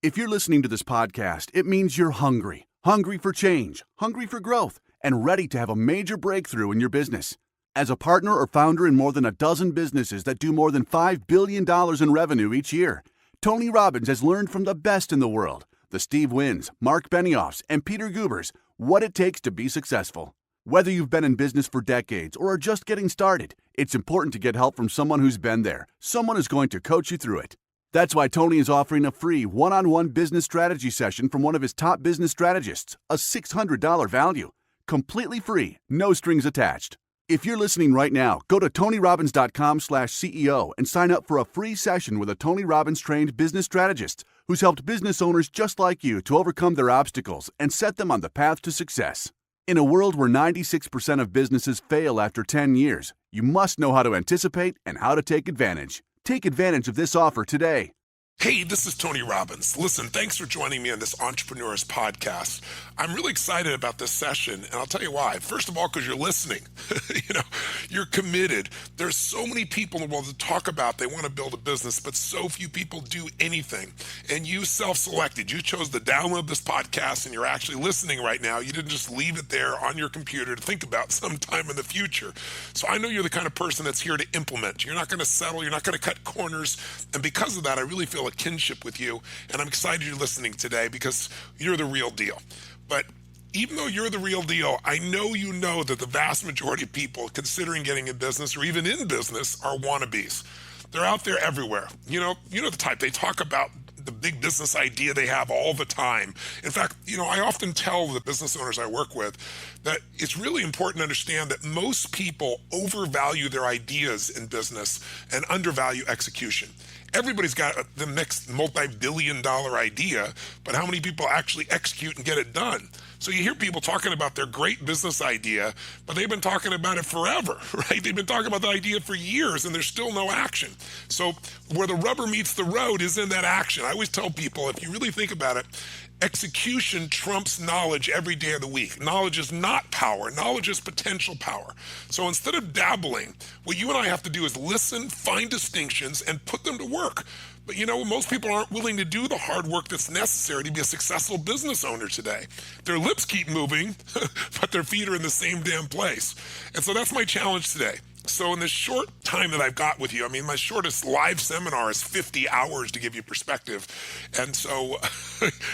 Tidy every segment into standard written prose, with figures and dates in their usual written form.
If you're listening to this podcast, it means you're hungry. Hungry for change, hungry for growth, and ready to have a major breakthrough in your business. As a partner or founder in more than a dozen businesses that do more than $5 billion in revenue each year, Tony Robbins has learned from the best in the world, the Steve Wyns, Mark Benioffs, and Peter Gubers, what it takes to be successful. Whether you've been in business for decades or are just getting started, it's important to get help from someone who's been there, someone who's going to coach you through it. That's why Tony is offering a free one-on-one business strategy session from one of his top business strategists, a $600 value. Completely free, no strings attached. If you're listening right now, go to TonyRobbins.com/CEO and sign up for a free session with a Tony Robbins trained business strategist who's helped business owners just like you to overcome their obstacles and set them on the path to success. In a world where 96% of businesses fail after 10 years, you must know how to anticipate and how to take advantage. Take advantage of this offer today. Hey, this is Tony Robbins. Listen, thanks for joining me on this Entrepreneurs podcast. I'm really excited about this session, and I'll tell you why. First of all, because you're listening. You're committed. There's so many people in the world that talk about they want to build a business, but so few people do anything. And you self-selected. You chose to download this podcast, and you're actually listening right now. You didn't just leave it there on your computer to think about sometime in the future. So I know you're the kind of person that's here to implement. You're not going to settle. You're not going to cut corners. And because of that, I really feel a kinship with you, and I'm excited you're listening today because you're the real deal. But even though you're the real deal, I know you know that the vast majority of people considering getting in business or even in business are wannabes. They're out there everywhere. You know the type. They talk about the big business idea they have all the time. In fact, I often tell the business owners I work with that it's really important to understand that most people overvalue their ideas in business and undervalue execution. Everybody's got the next multi-billion-dollar idea, but how many people actually execute and get it done? So you hear people talking about their great business idea, but they've been talking about it forever, right? They've been talking about the idea for years, and there's still no action. So where the rubber meets the road is in that action. I always tell people, if you really think about it, execution trumps knowledge every day of the week. Knowledge is not power. Knowledge is potential power. So instead of dabbling, what you and I have to do is listen, find distinctions, and put them to work. But most people aren't willing to do the hard work that's necessary to be a successful business owner today. Their lips keep moving, but their feet are in the same damn place. And so that's my challenge today. So in this short time that I've got with you, my shortest live seminar is 50 hours to give you perspective. And so,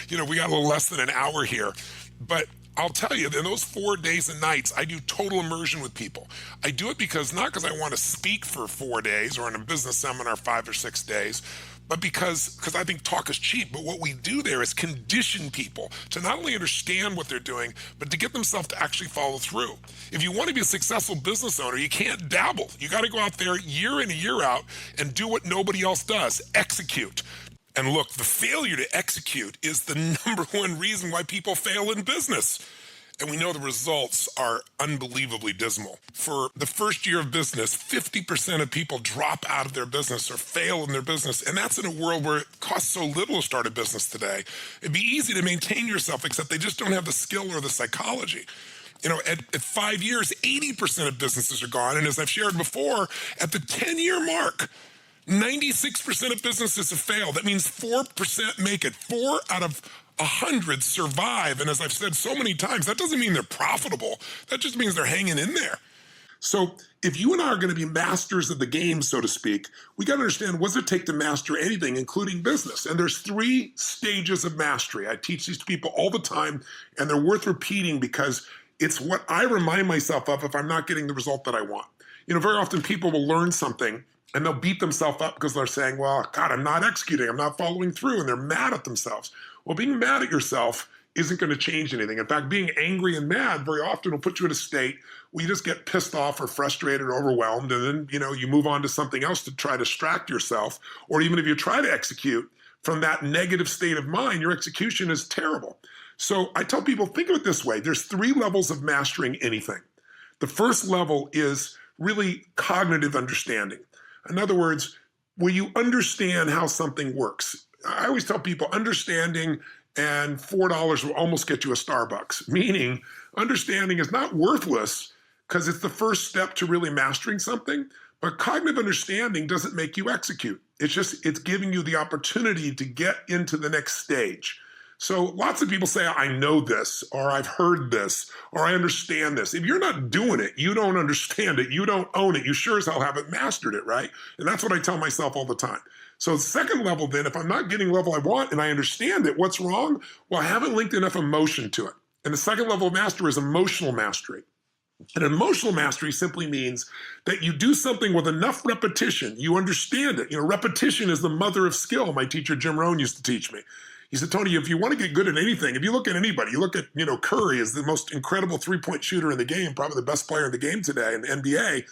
we got a little less than an hour here. But I'll tell you, in those 4 days and nights, I do total immersion with people. I do it not because I want to speak for 4 days or in a business seminar 5 or 6 days, but because I think talk is cheap. But what we do there is condition people to not only understand what they're doing, but to get themselves to actually follow through. If you want to be a successful business owner, you can't dabble. You got to go out there year in and year out and do what nobody else does, execute. And look, the failure to execute is the number one reason why people fail in business. And we know the results are unbelievably dismal. For the first year of business, 50% of people drop out of their business or fail in their business. And that's in a world where it costs so little to start a business today. It'd be easy to maintain yourself, except they just don't have the skill or the psychology. At 5 years, 80% of businesses are gone. And as I've shared before, at the 10-year mark, 96% of businesses have failed. That means 4% make it. 4 out of 100 survive. And as I've said so many times, that doesn't mean they're profitable. That just means they're hanging in there. So if you and I are going to be masters of the game, so to speak, we got to understand what does it take to master anything, including business. And there's 3 stages of mastery. I teach these to people all the time, and they're worth repeating because it's what I remind myself of if I'm not getting the result that I want. Very often people will learn something and they'll beat themselves up because they're saying, well, God, I'm not executing. I'm not following through. And they're mad at themselves. Well, being mad at yourself isn't going to change anything. In fact, being angry and mad very often will put you in a state where you just get pissed off or frustrated or overwhelmed. And then, you move on to something else to try to distract yourself. Or even if you try to execute from that negative state of mind, your execution is terrible. So I tell people, think of it this way. There's 3 levels of mastering anything. The first level is really cognitive understanding. In other words, where you understand how something works. I always tell people understanding and $4 will almost get you a Starbucks, meaning understanding is not worthless because it's the first step to really mastering something, but cognitive understanding doesn't make you execute. It's giving you the opportunity to get into the next stage. So lots of people say, I know this, or I've heard this, or I understand this. If you're not doing it, you don't understand it, you don't own it, you sure as hell haven't mastered it, right? And that's what I tell myself all the time. So second level then, if I'm not getting the level I want and I understand it, what's wrong? Well, I haven't linked enough emotion to it. And the second level of mastery is emotional mastery. And emotional mastery simply means that you do something with enough repetition, you understand it. Repetition is the mother of skill, my teacher Jim Rohn used to teach me. He said, Tony, if you want to get good at anything, if you look at anybody, you look at, Curry is the most incredible three-point shooter in the game, probably the best player in the game today in the NBA.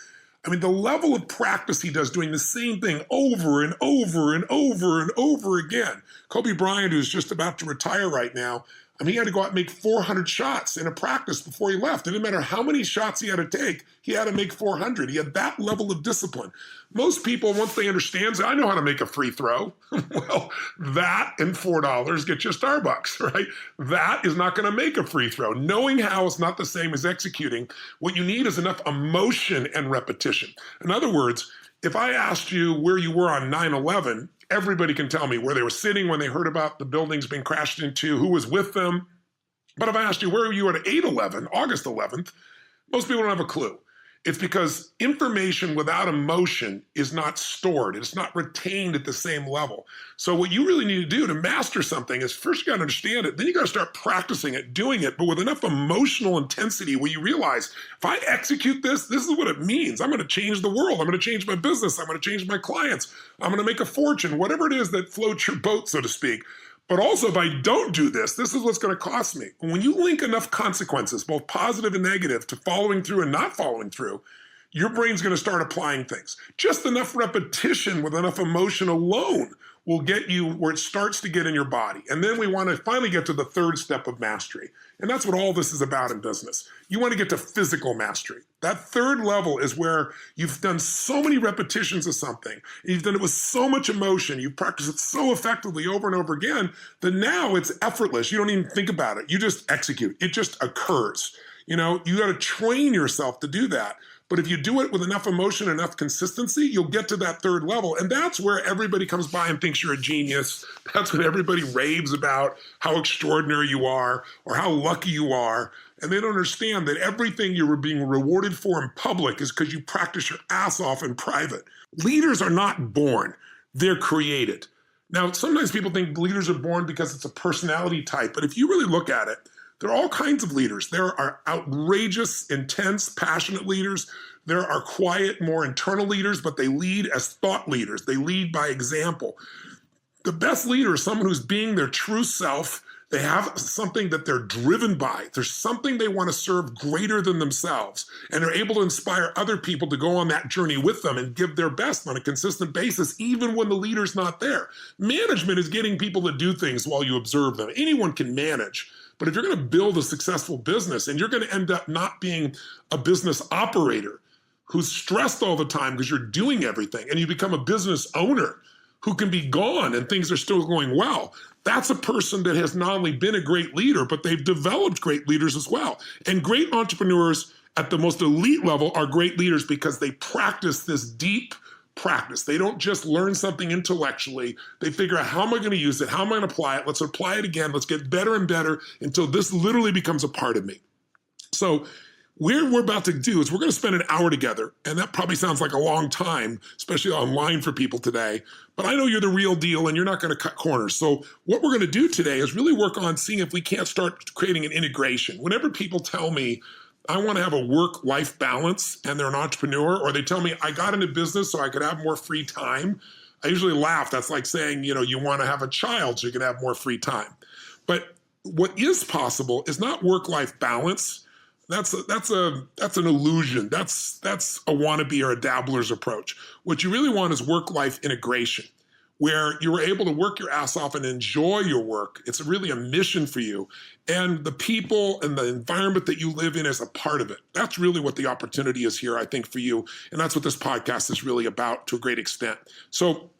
I mean, the level of practice he does doing the same thing over and over and over and over again. Kobe Bryant, who's just about to retire right now, he had to go out and make 400 shots in a practice before he left. It didn't matter how many shots he had to take, he had to make 400. He had that level of discipline. Most people, once they understand, say, I know how to make a free throw. Well, that and $4 get you Starbucks, right? That is not going to make a free throw. Knowing how is not the same as executing. What you need is enough emotion and repetition. In other words, if I asked you where you were on 9/11, everybody can tell me where they were sitting when they heard about the buildings being crashed into, who was with them. But if I asked you where were you at 8/11, August 11th, most people don't have a clue. It's because information without emotion is not stored. It's not retained at the same level. So what you really need to do to master something is first you got to understand it, then you got to start practicing it, doing it, but with enough emotional intensity where you realize, if I execute this, this is what it means. I'm going to change the world. I'm going to change my business. I'm going to change my clients. I'm going to make a fortune, whatever it is that floats your boat, so to speak. But also, if I don't do this, this is what's going to cost me. When you link enough consequences, both positive and negative, to following through and not following through, your brain's going to start applying things. Just enough repetition with enough emotion alone will get you where it starts to get in your body. And then we want to finally get to the third step of mastery. And that's what all this is about in business. You want to get to physical mastery. That third level is where you've done so many repetitions of something, and you've done it with so much emotion, you've practiced it so effectively over and over again, that now it's effortless. You don't even think about it. You just execute. It just occurs. You got to train yourself to do that. But if you do it with enough emotion, enough consistency, you'll get to that third level. And that's where everybody comes by and thinks you're a genius. That's what everybody raves about, how extraordinary you are or how lucky you are. And they don't understand that everything you were being rewarded for in public is because you practice your ass off in private. Leaders are not born, they're created. Now, sometimes people think leaders are born because it's a personality type, but if you really look at it, there are all kinds of leaders. There are outrageous, intense, passionate leaders. There are quiet, more internal leaders, but they lead as thought leaders. They lead by example. The best leader is someone who's being their true self. They have something that they're driven by. There's something they want to serve greater than themselves, and they're able to inspire other people to go on that journey with them and give their best on a consistent basis, even when the leader's not there. Management is getting people to do things while you observe them. Anyone can manage. But if you're going to build a successful business and you're going to end up not being a business operator who's stressed all the time because you're doing everything, and you become a business owner who can be gone and things are still going well, that's a person that has not only been a great leader, but they've developed great leaders as well. And great entrepreneurs at the most elite level are great leaders because they practice this deep practice. They don't just learn something intellectually. They figure out, how am I going to use it? How am I going to apply it? Let's apply it again. Let's get better and better until this literally becomes a part of me. So what we're about to do is we're going to spend an hour together. And that probably sounds like a long time, especially online for people today. But I know you're the real deal and you're not going to cut corners. So what we're going to do today is really work on seeing if we can't start creating an integration. Whenever people tell me, I want to have a work-life balance, and they're an entrepreneur, or they tell me I got into business so I could have more free time, I usually laugh. That's like saying, you want to have a child so you can have more free time. But what is possible is not work-life balance. That's an illusion. That's a wannabe or a dabbler's approach. What you really want is work-life integration, where you were able to work your ass off and enjoy your work. It's really a mission for you. And the people and the environment that you live in is a part of it. That's really what the opportunity is here, I think, for you. And that's what this podcast is really about to a great extent. So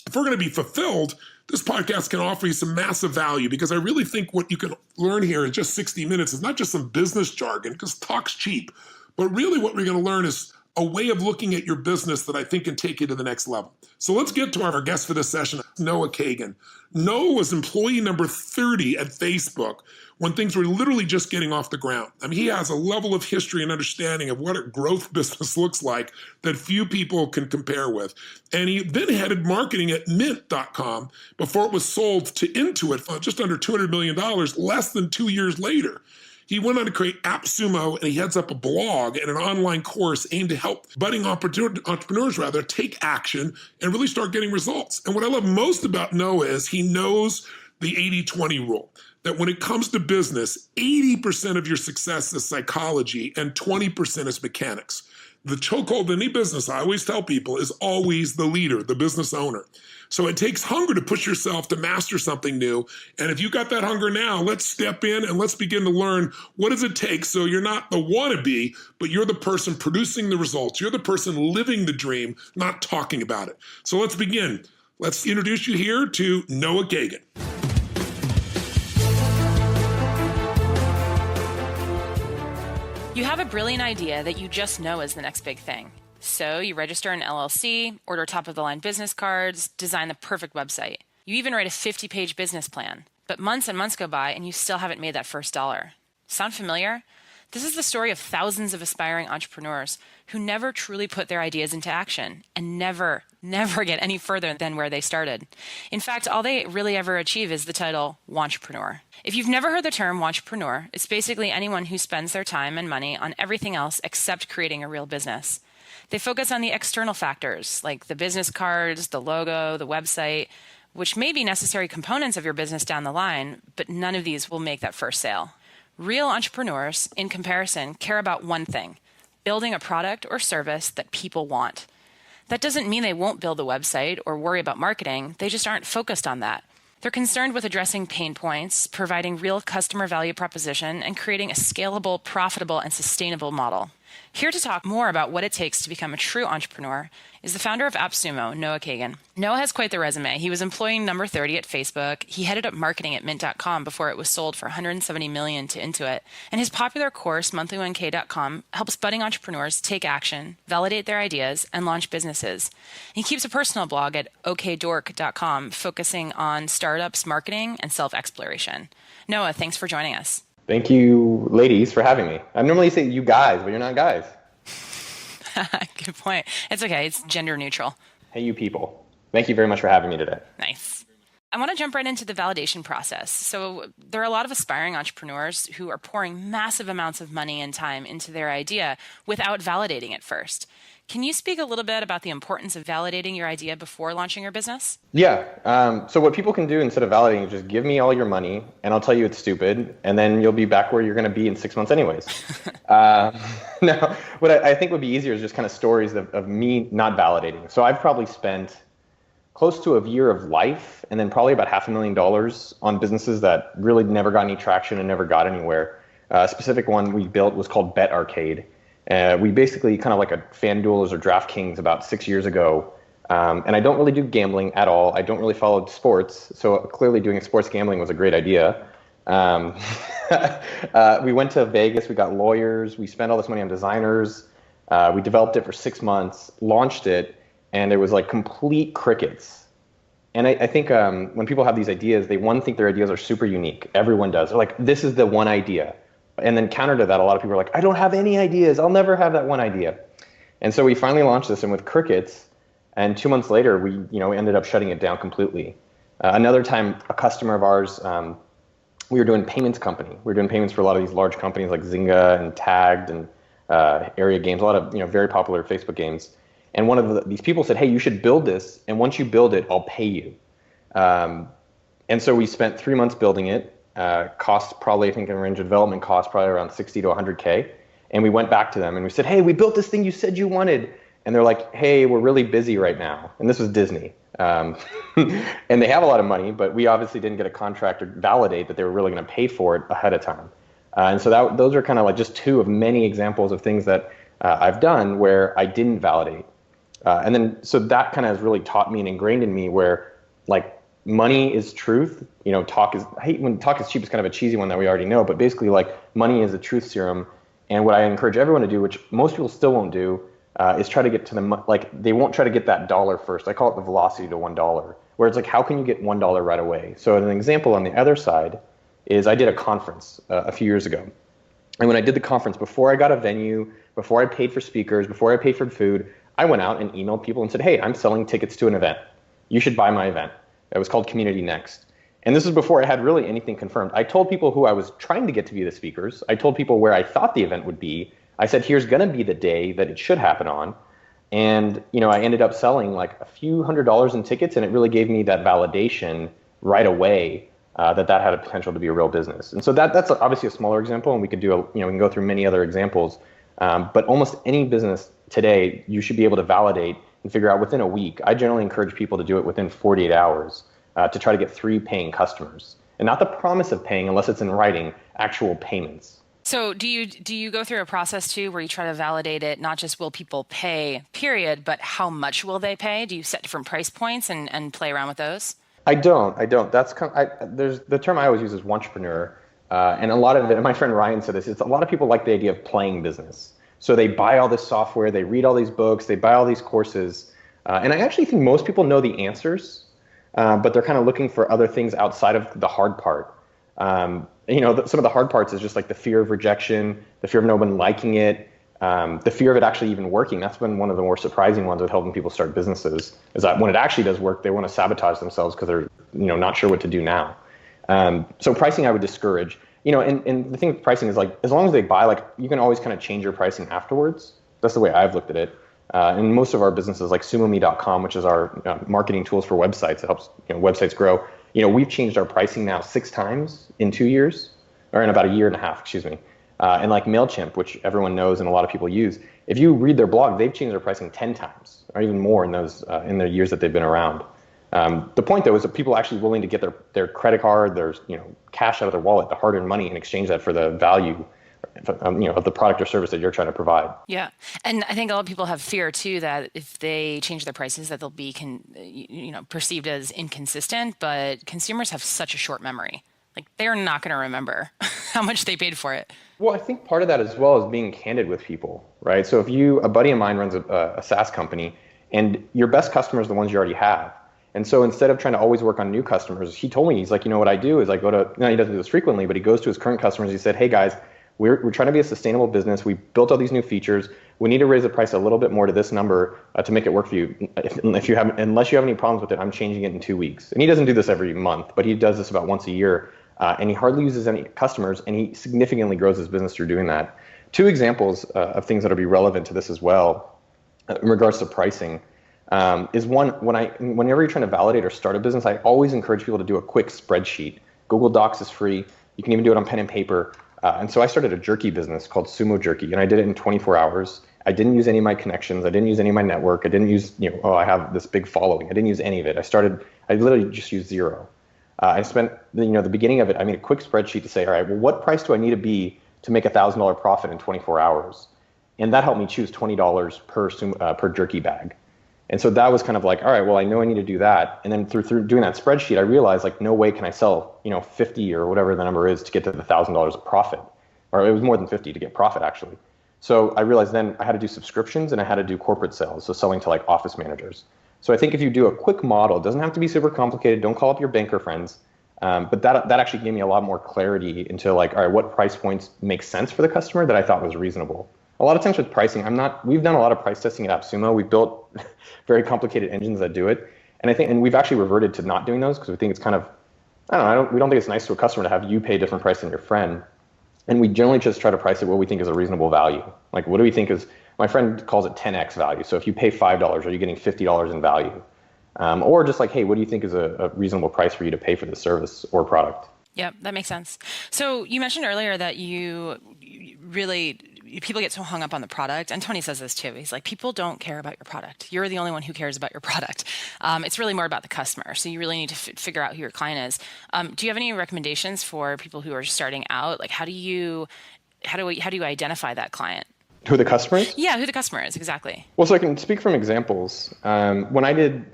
if we're going to be fulfilled, this podcast can offer you some massive value, because I really think what you can learn here in just 60 minutes is not just some business jargon, because talk's cheap, but really what we're going to learn is a way of looking at your business that I think can take you to the next level. So let's get to our guest for this session, Noah Kagan. Noah was employee number 30 at Facebook when things were literally just getting off the ground. I mean, he has a level of history and understanding of what a growth business looks like that few people can compare with. And he then headed marketing at Mint.com before it was sold to Intuit for just under $200 million less than 2 years later. He went on to create AppSumo, and he heads up a blog and an online course aimed to help budding entrepreneurs take action and really start getting results. And what I love most about Noah is he knows the 80-20 rule, that when it comes to business, 80% of your success is psychology and 20% is mechanics. The chokehold in any business, I always tell people, is always the leader, the business owner. So it takes hunger to push yourself to master something new. And if you got that hunger now, let's step in and let's begin to learn what does it take so you're not the wannabe, but you're the person producing the results. You're the person living the dream, not talking about it. So let's begin. Let's introduce you here to Noah Kagan. You have a brilliant idea that you just know is the next big thing. So you register an LLC, order top-of-the-line business cards, design the perfect website. You even write a 50-page business plan. But months and months go by and you still haven't made that first dollar. Sound familiar? This is the story of thousands of aspiring entrepreneurs who never truly put their ideas into action and never get any further than where they started. In fact, all they really ever achieve is the title wantrepreneur. If you've never heard the term wantrepreneur, it's basically anyone who spends their time and money on everything else except creating a real business. They focus on the external factors like the business cards, the logo, the website, which may be necessary components of your business down the line, but none of these will make that first sale. Real entrepreneurs, in comparison, care about one thing: building a product or service that people want. That doesn't mean they won't build a website or worry about marketing. They just aren't focused on that. They're concerned with addressing pain points, providing real customer value proposition, and creating a scalable, profitable, and sustainable model. Here to talk more about what it takes to become a true entrepreneur is the founder of AppSumo, Noah Kagan. Noah has quite the resume. He was employee number 30 at Facebook. He headed up marketing at Mint.com before it was sold for $170 million to Intuit. And his popular course, monthly1k.com, helps budding entrepreneurs take action, validate their ideas, and launch businesses. He keeps a personal blog at okdork.com, focusing on startups, marketing, and self-exploration. Noah, thanks for joining us. Thank you, ladies, for having me. I normally say you guys, but you're not guys. Good point. It's okay. It's gender neutral. Hey, you people. Thank you very much for having me today. Nice. I want to jump right into the validation process. So there are a lot of aspiring entrepreneurs who are pouring massive amounts of money and time into their idea without validating it first. Can you speak a little bit about the importance of validating your idea before launching your business? Yeah. So what people can do instead of validating is just give me all your money and I'll tell you it's stupid, and then you'll be back where you're going to be in 6 months anyways. No, what I think would be easier is just kind of stories of me not validating. So I've probably spent close to a year of life and then probably about $500,000 on businesses that really never got any traction and never got anywhere. A specific one we built was called Bet Arcade. We basically kind of like a FanDuel or DraftKings about 6 years ago. And I don't really do gambling at all. I don't really follow sports. So clearly doing sports gambling was a great idea. We went to Vegas. We got lawyers. We spent all this money on designers. We developed it for 6 months, launched it, and it was like complete crickets. And I think when people have these ideas, they think their ideas are super unique. Everyone does. They're like, this is the one idea. And then counter to that, a lot of people are like, I don't have any ideas. I'll never have that one idea. And so we finally launched this, and with crickets, and 2 months later, we ended up shutting it down completely. Another time, a customer of ours, we were doing payments company. We were doing payments for a lot of these large companies like Zynga and Tagged and Area Games, a lot of very popular Facebook games. And one of these people said, hey, you should build this, and once you build it, I'll pay you. And so we spent 3 months building it. Cost probably, I think, in range of development cost probably around 60 to 100K. And we went back to them and we said, hey, we built this thing you said you wanted. And they're like, hey, we're really busy right now. And this was Disney. And they have a lot of money, but we obviously didn't get a contract to validate that they were really going to pay for it ahead of time. And so those are kind of like just two of many examples of things that I've done where I didn't validate. And then so that kind of has really taught me and ingrained in me where like money is truth. Talk is, I hate when talk is cheap is kind of a cheesy one that we already know, but basically like money is a truth serum. And what I encourage everyone to do, which most people still won't do, is try to get to they won't try to get that dollar first. I call it the velocity to $1, where it's like, how can you get $1 right away? So an example on the other side is I did a conference a few years ago. And when I did the conference, before I got a venue, before I paid for speakers, before I paid for food, I went out and emailed people and said, hey, I'm selling tickets to an event. You should buy my event. It was called Community Next. And this is before I had really anything confirmed. I told people who I was trying to get to be the speakers. I told people where I thought the event would be. I said, here's going to be the day that it should happen on. And, I ended up selling like a few $100s in tickets, and it really gave me that validation right away that had a potential to be a real business. And so that's obviously a smaller example, and we could we can go through many other examples. But almost any business today, you should be able to validate and figure out within a week. I generally encourage people to do it within 48 hours to try to get 3 paying customers. And not the promise of paying, unless it's in writing, actual payments. So do you go through a process too where you try to validate it, not just will people pay, period, but how much will they pay? Do you set different price points and play around with those? I don't. That's there's the term I always use is wantrepreneur, and a lot of it. And my friend Ryan said this. It's a lot of people like the idea of playing business. So they buy all this software, they read all these books, they buy all these courses, and I actually think most people know the answers, but they're kind of looking for other things outside of the hard part. Some of the hard parts is just like the fear of rejection, the fear of no one liking it, the fear of it actually even working. That's been one of the more surprising ones with helping people start businesses, is that when it actually does work, they want to sabotage themselves because they're not sure what to do now. So pricing I would discourage. And the thing with pricing is like, as long as they buy, you can always kind of change your pricing afterwards. That's the way I've looked at it. And most of our businesses, like sumome.com, which is our marketing tools for websites, that helps websites grow. We've changed our pricing now 6 times in 2 years, or in about a year and a half, excuse me. And like MailChimp, which everyone knows and a lot of people use, if you read their blog, they've changed their pricing 10 times or even more in those in their years that they've been around. The point, though, is that people are actually willing to get their credit card, their cash out of their wallet, the hard-earned money, and exchange that for the value of the product or service that you're trying to provide. Yeah. And I think a lot of people have fear too that if they change their prices that they'll be perceived as inconsistent, but consumers have such a short memory. Like, they're not going to remember how much they paid for it. Well, I think part of that as well is being candid with people, right? So if a buddy of mine runs a SaaS company, and your best customers are the ones you already have. And so instead of trying to always work on new customers, he told me, he's like, what I do is I go to, he doesn't do this frequently, but he goes to his current customers. He said, hey guys, we're trying to be a sustainable business. We built all these new features. We need to raise the price a little bit more to this number to make it work for you. Unless you have any problems with it, I'm changing it in 2 weeks. And he doesn't do this every month, but he does this about once a year. And he hardly uses any customers, and he significantly grows his business through doing that. 2 examples of things that will be relevant to this as well, in regards to pricing, is one, whenever you're trying to validate or start a business, I always encourage people to do a quick spreadsheet. Google Docs is free. You can even do it on pen and paper. And so I started a jerky business called Sumo Jerky, and I did it in 24 hours. I didn't use any of my connections. I didn't use any of my network. I didn't use, I have this big following. I didn't use any of it. I literally just used zero. I spent, the beginning of it, I made a quick spreadsheet to say, all right, well, what price do I need to be to make $1,000 profit in 24 hours? And that helped me choose $20 per jerky bag. And so that was kind of like, all right, well, I know I need to do that. And then through doing that spreadsheet, I realized no way can I sell, 50 or whatever the number is to get to the $1,000 of profit. Or it was more than 50 to get profit, actually. So I realized then I had to do subscriptions and I had to do corporate sales, so selling to office managers. So I think if you do a quick model, it doesn't have to be super complicated. Don't call up your banker friends. But that actually gave me a lot more clarity into all right, what price points make sense for the customer that I thought was reasonable. A lot of times with pricing, we've done a lot of price testing at AppSumo. We've built very complicated engines that do it. And we've actually reverted to not doing those because we think it's kind of, we don't think it's nice to a customer to have you pay a different price than your friend. And we generally just try to price it what we think is a reasonable value. Like, what do we think is, my friend calls it 10x value. So if you pay $5, are you getting $50 in value? Or just hey, what do you think is a reasonable price for you to pay for this service or product? Yeah, that makes sense. So you mentioned earlier that people get so hung up on the product, and Tony says this too. He's like, people don't care about your product. You're the only one who cares about your product. It's really more about the customer. So you really need to figure out who your client is. Do you have any recommendations for people who are starting out? How do you identify that client? Who the customer is? Yeah, who the customer is, exactly. Well, so I can speak from examples. When I did,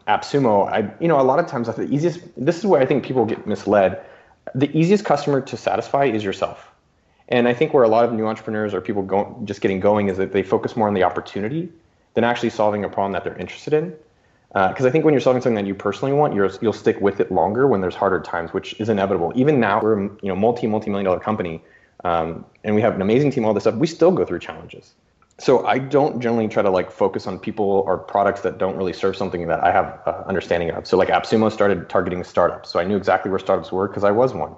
AppSumo, a lot of times this is where I think people get misled. The easiest customer to satisfy is yourself. And I think where a lot of new entrepreneurs or people just getting going is that they focus more on the opportunity than actually solving a problem that they're interested in. Because I think when you're solving something that you personally want, you'll stick with it longer when there's harder times, which is inevitable. Even now, we're a multi-million dollar company, and we have an amazing team, all this stuff. We still go through challenges. So I don't generally try to like focus on people or products that don't really serve something that I have understanding of. So like AppSumo started targeting startups. So I knew exactly where startups were because I was one.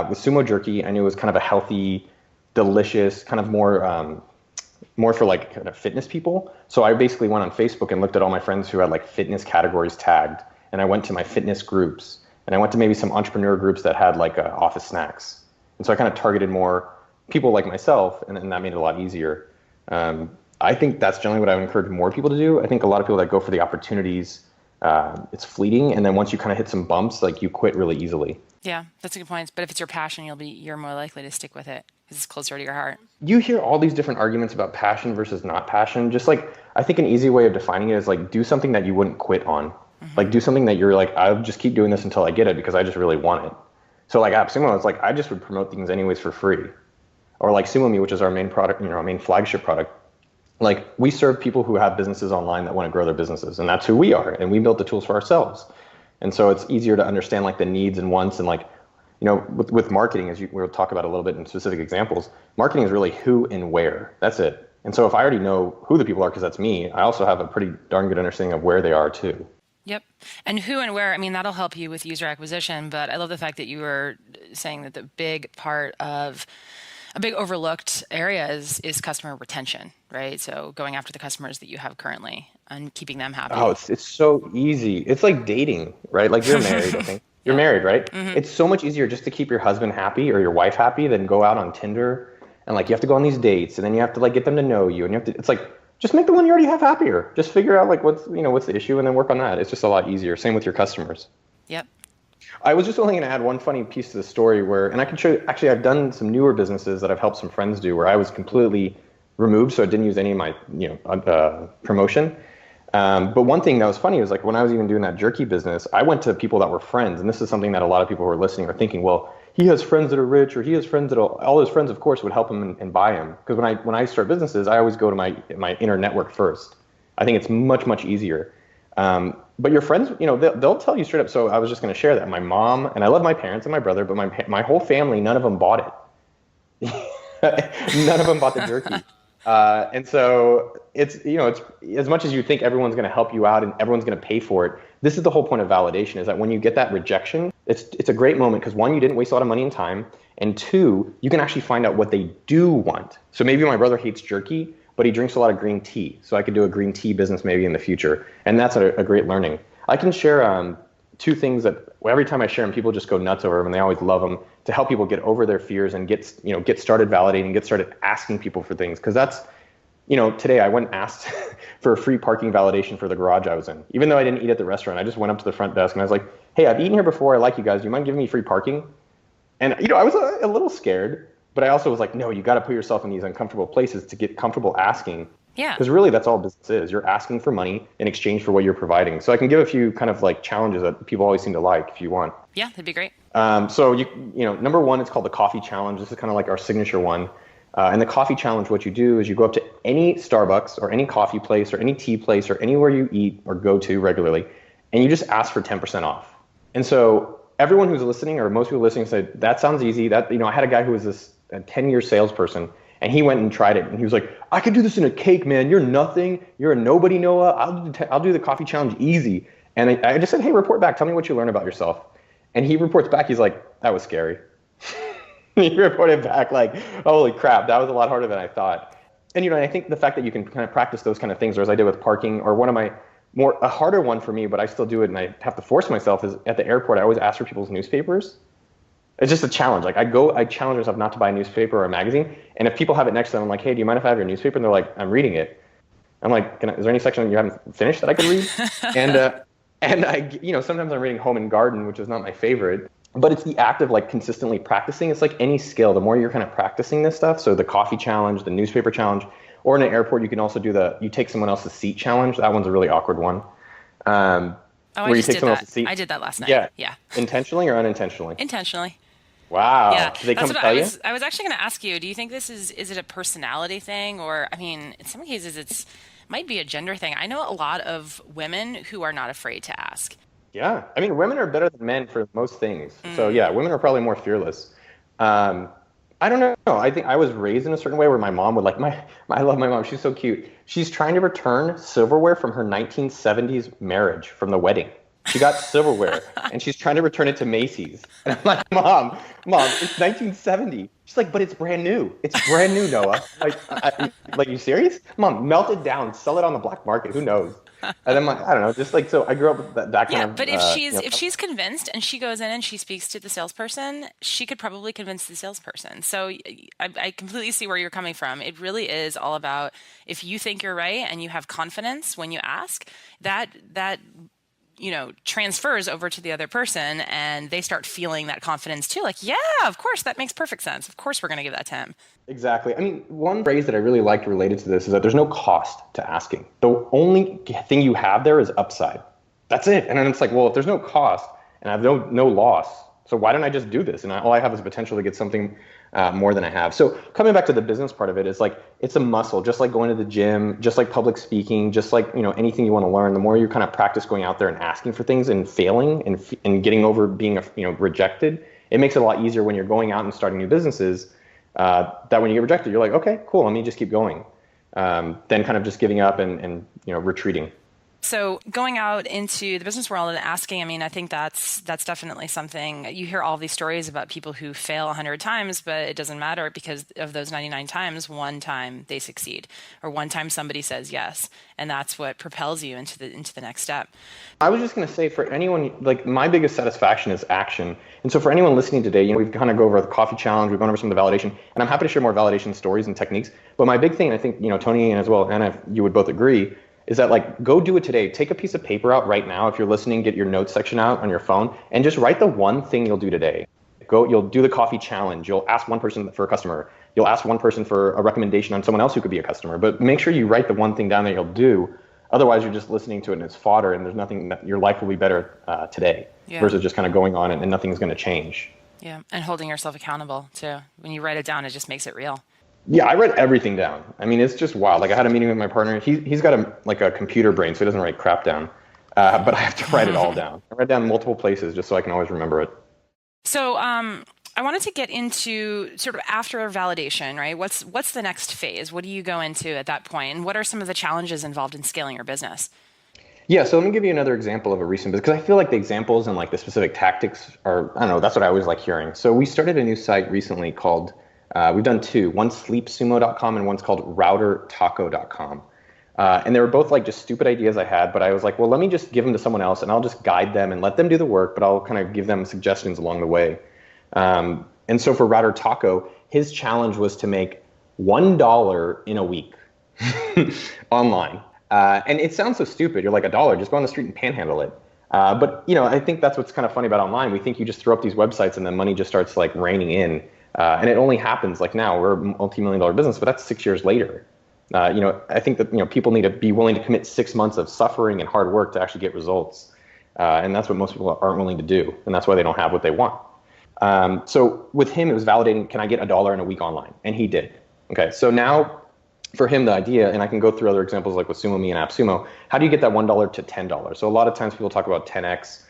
With Sumo Jerky, I knew it was kind of a healthy, delicious, kind of more for like kind of fitness people. So I basically went on Facebook and looked at all my friends who had like fitness categories tagged. And I went to my fitness groups. And I went to maybe some entrepreneur groups that had like office snacks. And so I kind of targeted more people like myself, and that made it a lot easier. I think that's generally what I would encourage more people to do. I think a lot of people that go for the opportunities, it's fleeting. And then once you kind of hit some bumps, like you quit really easily. Yeah, that's a good point. But if it's your passion, you're more likely to stick with it because it's closer to your heart. You hear all these different arguments about passion versus not passion. Just like, I think an easy way of defining it is like, do something that you wouldn't quit on. Mm-hmm. Like do something that you're like, I'll just keep doing this until I get it because I just really want it. So like AppSumo, it's like, I just would promote things anyways for free. Or like SumoMe, which is our main product, our main flagship product. Like we serve people who have businesses online that want to grow their businesses, and that's who we are. And we built the tools for ourselves. And so it's easier to understand like the needs and wants, and like, with marketing, as we'll talk about a little bit in specific examples, marketing is really who and where. That's it. And so if I already know who the people are, because that's me, I also have a pretty darn good understanding of where they are too. Yep. And who and where, I mean, that'll help you with user acquisition, but I love the fact that you were saying that the big part of a big overlooked area is customer retention, right? So going after the customers that you have currently and keeping them happy. Oh, it's so easy. It's like dating, right? Like you're married, I think. You're married, right? Mm-hmm. It's so much easier just to keep your husband happy or your wife happy than go out on Tinder and like you have to go on these dates and then you have to like get them to know you and you have to, it's like, just make the one you already have happier. Just figure out like what's the issue and then work on that. It's just a lot easier. Same with your customers. Yep. I was just only going to add one funny piece to the story and I can show you, actually I've done some newer businesses that I've helped some friends do where I was completely removed. So I didn't use any of my, promotion. But one thing that was funny was like when I was even doing that jerky business, I went to people that were friends. And this is something that a lot of people who are listening are thinking, well, he has friends that are rich, or he has friends that all his friends, of course, would help him and buy him. Because when I start businesses, I always go to my inner network first. I think it's much, much easier. But your friends, they'll tell you straight up. So I was just going to share that. My mom, and I love my parents and my brother, but my whole family, none of them bought it. None of them bought the jerky. And so it's as much as you think everyone's going to help you out and everyone's going to pay for it. This is the whole point of validation, is that when you get that rejection, it's a great moment because one, you didn't waste a lot of money and time. And two, you can actually find out what they do want. So maybe my brother hates jerky, but he drinks a lot of green tea. So I could do a green tea business maybe in the future. And that's a great learning. I can share two things that every time I share them, people just go nuts over them and they always love them, to help people get over their fears and get started validating, get started asking people for things. Because that's, today I went and asked for a free parking validation for the garage I was in. Even though I didn't eat at the restaurant, I just went up to the front desk and I was like, hey, I've eaten here before. I like you guys. Do you mind giving me free parking? And, I was a little scared, but I also was like, no, you got to put yourself in these uncomfortable places to get comfortable asking. Yeah. Because really that's all business is. You're asking for money in exchange for what you're providing. So I can give a few kind of like challenges that people always seem to like if you want. Yeah, that'd be great. So number one, it's called the coffee challenge. This is kind of like our signature one. And the coffee challenge, what you do is you go up to any Starbucks or any coffee place or any tea place or anywhere you eat or go to regularly, and you just ask for 10% off. And so everyone who's listening, or most people listening, said, that sounds easy. That, I had a guy who was a 10-year salesperson, and he went and tried it, and he was like, I could do this in a cake, man. You're nothing. You're a nobody, Noah. I'll do the coffee challenge easy. And I just said, hey, report back. Tell me what you learned about yourself. And he reports back. He's like, that was scary. He reported back like, holy crap, that was a lot harder than I thought. And, I think the fact that you can kind of practice those kind of things, or as I did with parking, or one of my a harder one for me, but I still do it and I have to force myself, is at the airport, I always ask for people's newspapers. It's just a challenge. Like I challenge myself not to buy a newspaper or a magazine. And if people have it next to them, I'm like, hey, do you mind if I have your newspaper? And they're like, I'm reading it. I'm like, is there any section you haven't finished that I can read? And I, sometimes I'm reading Home and Garden, which is not my favorite, but it's the act of like consistently practicing. It's like any skill. The more you're kind of practicing this stuff, so the coffee challenge, the newspaper challenge, or in an airport, you can also do you take someone else's seat challenge. That one's a really awkward one. Where you take someone else's seat. I did that last night. Yeah. Intentionally or unintentionally? Intentionally. Wow. Yeah, Did they that's come what tell you? I was actually going to ask you. Do you think this is it a personality thing, or I mean, in some cases it's might be a gender thing. I know a lot of women who are not afraid to ask. Yeah. I mean, women are better than men for most things. So Mm, yeah, women are probably more fearless. Um, I don't know. I think I was raised in a certain way where my mom would like I love my mom. She's so cute. She's trying to return silverware from her 1970s marriage from the wedding. She got silverware and she's trying to return it to Macy's. And I'm like, Mom, it's 1970. She's like, but it's brand new. It's brand new, Noah. Like, you serious? Mom, melt it down, sell it on the black market. Who knows? And then I don't know, just like so. I grew up with that kind yeah, of but if she's convinced and she goes in and she speaks to the salesperson, she could probably convince the salesperson. So I completely see where you're coming from. It really is all about if you think you're right and you have confidence when you ask, that transfers over to the other person and they start feeling that confidence too. Like, yeah, of course, that makes perfect sense. Of course, we're going to give that to him. Exactly. I mean, one phrase that I really liked related to this is that there's no cost to asking. The only thing you have there is upside. That's it. And then it's like, well, if there's no cost and I have no loss, so why don't I just do this? And all I have is potential to get something more than I have. So coming back to the business part of it, is like it's a muscle, just like going to the gym, just like public speaking, just like anything you want to learn. The more you kind of practice going out there and asking for things and failing and getting over being rejected, it makes it a lot easier when you're going out and starting new businesses. That when you get rejected, you're like, okay, cool, let me just keep going. Then kind of just giving up and retreating. So going out into the business world and asking, I mean, I think that's definitely something. You hear all these stories about people who fail 100 times, but it doesn't matter because of those 99 times, one time they succeed or one time somebody says yes. And that's what propels you into the next step. I was just going to say for anyone, like my biggest satisfaction is action. And so for anyone listening today, we've kind of go over the coffee challenge, we've gone over some of the validation, and I'm happy to share more validation stories and techniques. But my big thing, I think, Tony and as well, Anna, you would both agree, is that like go do it today. Take a piece of paper out right now. If you're listening, get your notes section out on your phone and just write the one thing you'll do today. You'll do the coffee challenge. You'll ask one person for a customer. You'll ask one person for a recommendation on someone else who could be a customer. But make sure you write the one thing down that you'll do. Otherwise, you're just listening to it and it's fodder and there's nothing that your life will be better today versus just kind of going on and nothing's going to change. Yeah. And holding yourself accountable too. When you write it down, it just makes it real. Yeah, I write everything down. I mean, it's just wild. Like I had a meeting with my partner. He's got a computer brain, so he doesn't write crap down. But I have to write it all down. I write down multiple places just so I can always remember it. So I wanted to get into sort of after validation, right? What's the next phase? What do you go into at that point? And what are some of the challenges involved in scaling your business? Yeah, so let me give you another example of a recent business, because I feel like the examples and like the specific tactics are, I don't know, that's what I always like hearing. So we started a new site recently called, we've done two. One's sleepsumo.com and one's called routertaco.com. And they were both like just stupid ideas I had, but I was like, well, let me just give them to someone else and I'll just guide them and let them do the work, but I'll kind of give them suggestions along the way. And so for Router Taco, his challenge was to make $1 in a week online. And it sounds so stupid. You're like, $1, just go on the street and panhandle it. But I think that's what's kind of funny about online. We think you just throw up these websites and then money just starts like raining in. And it only happens like now we're a multi-million-dollar business, but that's 6 years later. I think that people need to be willing to commit 6 months of suffering and hard work to actually get results. And that's what most people aren't willing to do. And that's why they don't have what they want. So with him, it was validating, can I get $1 in a week online? And he did. Okay, so now for him, the idea, and I can go through other examples like with SumoMe and AppSumo, how do you get that $1 to $10? So a lot of times people talk about 10x.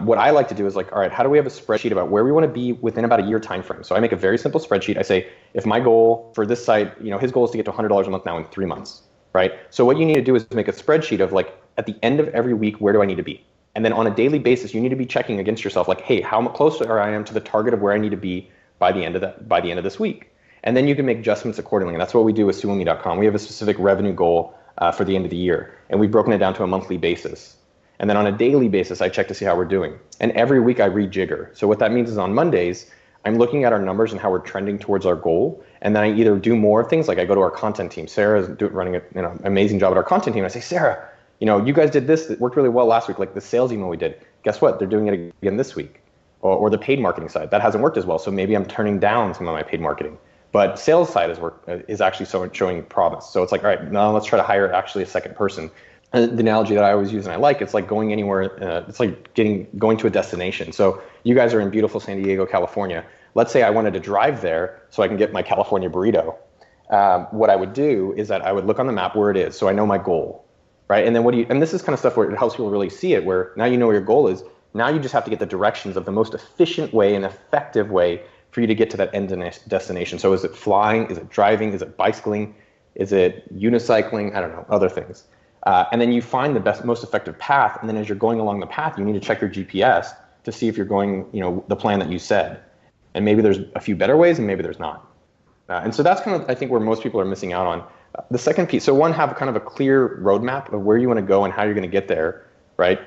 What I like to do is like, all right, how do we have a spreadsheet about where we want to be within about a year time frame? So I make a very simple spreadsheet. I say, if my goal for this site, his goal is to get to $100 a month now in 3 months, right? So what you need to do is make a spreadsheet of like, at the end of every week, where do I need to be? And then on a daily basis, you need to be checking against yourself, like, hey, how close I am to the target of where I need to be by the end of this week. And then you can make adjustments accordingly. And that's what we do with SumoMe.com. We have a specific revenue goal for the end of the year, and we've broken it down to a monthly basis. And then on a daily basis, I check to see how we're doing. And every week I rejigger. So what that means is on Mondays, I'm looking at our numbers and how we're trending towards our goal. And then I either do more things, like I go to our content team. Sarah's running an amazing job at our content team. I say, Sarah, you guys did this that worked really well last week, like the sales email we did. Guess what? They're doing it again this week. Or the paid marketing side. That hasn't worked as well. So maybe I'm turning down some of my paid marketing. But sales side is actually showing promise. So it's like, all right, now let's try to hire actually a second person. the analogy that I always use and I like, it's like going anywhere. It's like going to a destination. So you guys are in beautiful San Diego, California. Let's say I wanted to drive there so I can get my California burrito. What I would do is that I would look on the map where it is, so I know my goal, right? And then and this is kind of stuff where it helps people really see it, where now you know where your goal is. Now you just have to get the directions of the most efficient way and effective way for you to get to that end destination. So is it flying? Is it driving? Is it bicycling? Is it unicycling? I don't know, other things. And then you find the most effective path. And then as you're going along the path, you need to check your GPS to see if you're going, the plan that you said. And maybe there's a few better ways and maybe there's not. And so that's kind of, I think, where most people are missing out on. The second piece, so one, have kind of a clear roadmap of where you want to go and how you're going to get there, right?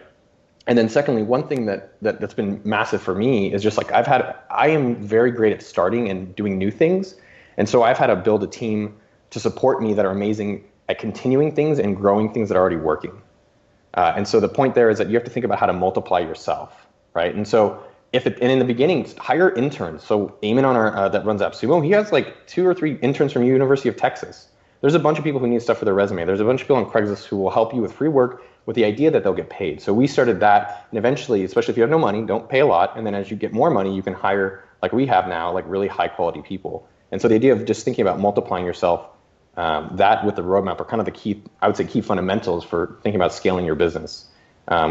And then secondly, one thing that's been massive for me is just like I am very great at starting and doing new things. And so I've had to build a team to support me that are amazing at continuing things and growing things that are already working. And so the point there is that you have to think about how to multiply yourself, right? And so and in the beginning, hire interns. So Eamon on our that runs AppSumo, he has like 2 or 3 interns from University of Texas. There's a bunch of people who need stuff for their resume. There's a bunch of people on Craigslist who will help you with free work with the idea that they'll get paid. So we started that, and eventually, especially if you have no money, don't pay a lot. And then as you get more money, you can hire, like we have now, like really high quality people. And so the idea of just thinking about multiplying yourself, that with the roadmap are kind of the key, I would say, key fundamentals for thinking about scaling your business,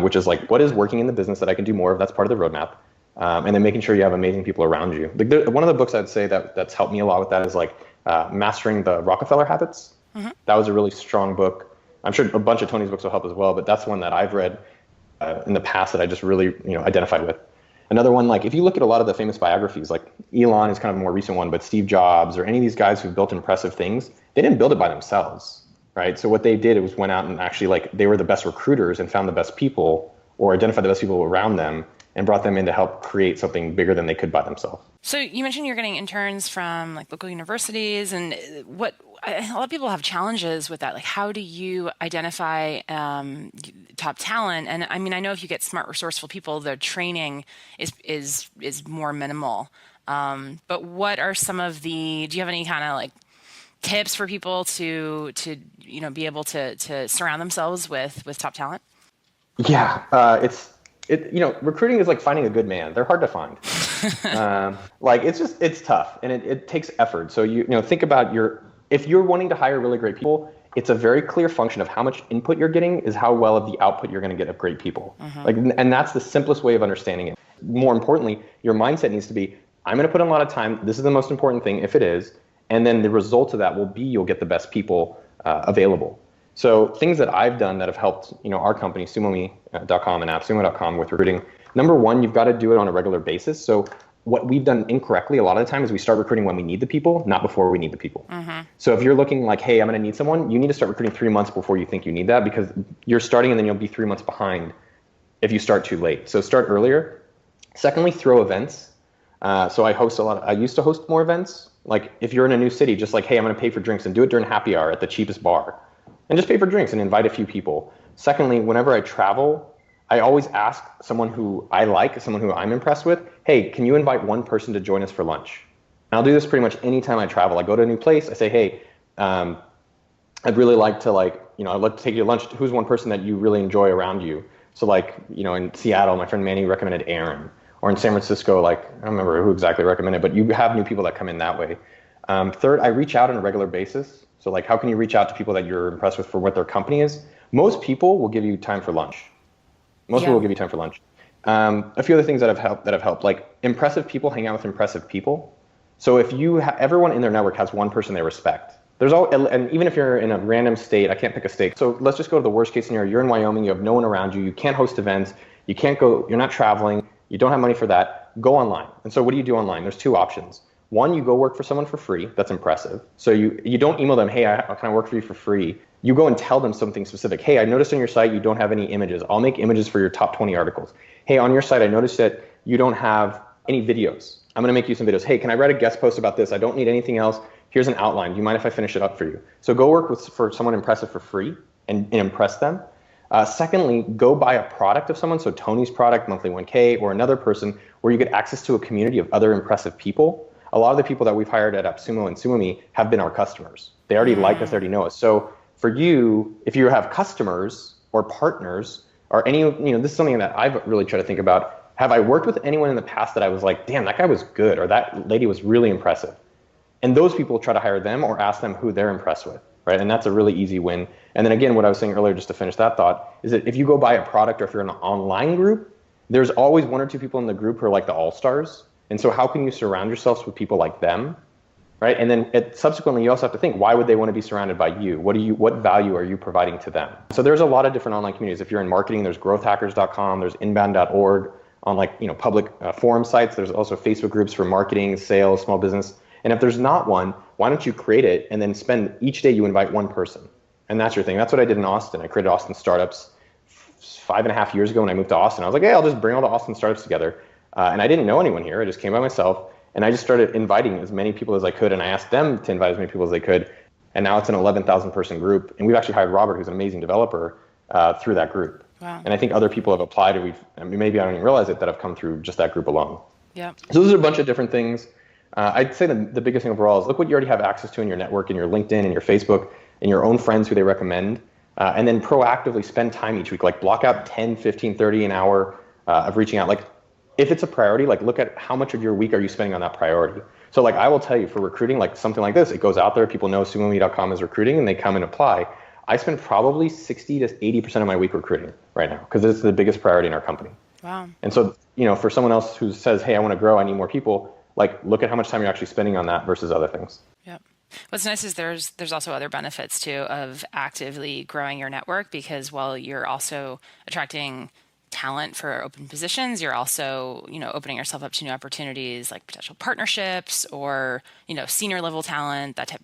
which is like, what is working in the business that I can do more of? That's part of the roadmap. And then making sure you have amazing people around you. One of the books I'd say that's helped me a lot with that is like Mastering the Rockefeller Habits. Mm-hmm. That was a really strong book. I'm sure a bunch of Tony's books will help as well, but that's one that I've read in the past that I just really identified with. Another one, like if you look at a lot of the famous biographies, like Elon is kind of a more recent one, but Steve Jobs or any of these guys who've built impressive things, they didn't build it by themselves, right? So what they did was went out and actually like they were the best recruiters and found the best people or identified the best people around them and brought them in to help create something bigger than they could by themselves. So you mentioned you're getting interns from like local universities, and a lot of people have challenges with that. Like, how do you identify top talent? And I mean, I know if you get smart, resourceful people, their training is more minimal. But what are some of do you have any kind of like tips for people to be able to surround themselves with top talent? Yeah, recruiting is like finding a good man. They're hard to find. It's tough and it takes effort. So think about if you're wanting to hire really great people, it's a very clear function of how much input you're getting is how well of the output you're going to get of great people. Mm-hmm. And that's the simplest way of understanding it. More importantly, your mindset needs to be, I'm going to put in a lot of time. This is the most important thing if it is. And then the result of that will be you'll get the best people available. So things that I've done that have helped, our company, sumome.com and appsumo.com with recruiting. Number one, you've got to do it on a regular basis. So what we've done incorrectly a lot of the time is we start recruiting when we need the people, not before we need the people. Mm-hmm. So if you're looking like, hey, I'm going to need someone, you need to start recruiting 3 months before you think you need that, because you're starting and then you'll be 3 months behind if you start too late. So start earlier. Secondly, throw events. So I used to host more events. Like if you're in a new city, just like, hey, I'm going to pay for drinks and do it during happy hour at the cheapest bar. And just pay for drinks and invite a few people. Secondly, whenever I travel, I always ask someone who I like, someone who I'm impressed with, hey, can you invite one person to join us for lunch? And I'll do this pretty much anytime I travel. I go to a new place, I say, hey, I'd really like to I'd like to take you to lunch. Who's one person that you really enjoy around you? So in Seattle, my friend Manny recommended Aaron. Or in San Francisco, I don't remember who exactly recommended, but you have new people that come in that way. Third, I reach out on a regular basis. So how can you reach out to people that you're impressed with for what their company is? Most people will give you time for lunch. People will give you time for lunch. A few other things that have helped, like impressive people hang out with impressive people. So if everyone in their network has one person they respect. And even if you're in a random state, I can't pick a state. So let's just go to the worst case scenario. You're in Wyoming, you have no one around you, you can't host events, you can't go, you're not traveling, you don't have money for that, go online. And so what do you do online? There's 2 options. One, you go work for someone for free. That's impressive. So you don't email them, hey, can I work for you for free? You go and tell them something specific. Hey, I noticed on your site you don't have any images. I'll make images for your top 20 articles. Hey, on your site, I noticed that you don't have any videos. I'm going to make you some videos. Hey, can I write a guest post about this? I don't need anything else. Here's an outline. Do you mind if I finish it up for you? So go work for someone impressive for free and impress them. Secondly, go buy a product of someone. So Tony's product, Monthly 1K, or another person where you get access to a community of other impressive people. A lot of the people that we've hired at AppSumo and SumoMe have been our customers. They already like us, they already know us. So for you, if you have customers, or partners or any, this is something that I've really tried to think about. Have I worked with anyone in the past that I was like, damn, that guy was good, or that lady was really impressive? And those people try to hire them or ask them who they're impressed with, right? And that's a really easy win. And then again, what I was saying earlier, just to finish that thought, is that if you go buy a product or if you're in an online group, there's always one or two people in the group who are like the all-stars. And so how can you surround yourselves with people like them, right? And then subsequently, you also have to think, why would they want to be surrounded by you? What value are you providing to them? So there's a lot of different online communities. If you're in marketing, there's growthhackers.com, there's inbound.org on public forum sites. There's also Facebook groups for marketing, sales, small business. And if there's not one, why don't you create it and then spend each day you invite one person? And that's your thing. That's what I did in Austin. I created Austin Startups 5.5 years ago when I moved to Austin. I was like, hey, I'll just bring all the Austin startups together. And I didn't know anyone here. I just came by myself. And I just started inviting as many people as I could. And I asked them to invite as many people as they could. And now it's an 11,000 person group. And we've actually hired Robert, who's an amazing developer, through that group. Wow. And I think other people have applied. And maybe I don't even realize it, that have come through just that group alone. Yeah. So those are a bunch of different things. I'd say the biggest thing overall is look what you already have access to in your network, in your LinkedIn, and your Facebook, and your own friends who they recommend. And then proactively spend time each week, like block out 10, 15, 30 an hour of reaching out. Like if it's a priority, like look at how much of your week are you spending on that priority. So like I will tell you for recruiting, like something like this, it goes out there, people know sumome.com is recruiting and they come and apply. I spend probably 60 to 80% of my week recruiting right now because it's the biggest priority in our company. Wow. And so, for someone else who says, hey, I want to grow, I need more people, like look at how much time you're actually spending on that versus other things. Yep. What's nice is there's also other benefits too of actively growing your network, because while you're also attracting talent for open positions, you're also, opening yourself up to new opportunities like potential partnerships or, senior level talent, that type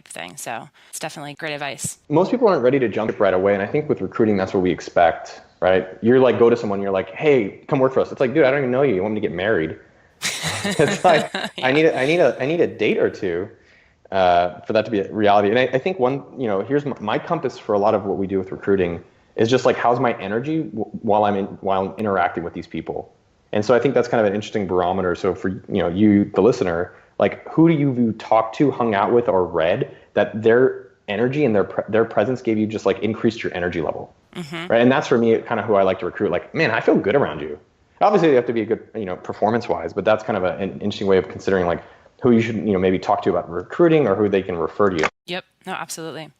of thing. So it's definitely great advice. Most people aren't ready to jump right away. And I think with recruiting, that's what we expect, right? You're like, go to someone, you're like, hey, come work for us. It's like, dude, I don't even know you. You want me to get married? It's like, yeah. I need a date or two for that to be a reality. And I think here's my compass for a lot of what we do with recruiting is just like, how's my energy while I'm interacting with these people? And so I think that's kind of an interesting barometer. So for you, the listener, like who do you talked to, hung out with, or read that their energy and their presence gave you just like increased your energy level, right? And that's for me kind of who I like to recruit. Like, man, I feel good around you. Obviously, you have to be a good, performance-wise, but that's kind of an interesting way of considering like who you should, maybe talk to about recruiting or who they can refer to you. Yep. No, absolutely.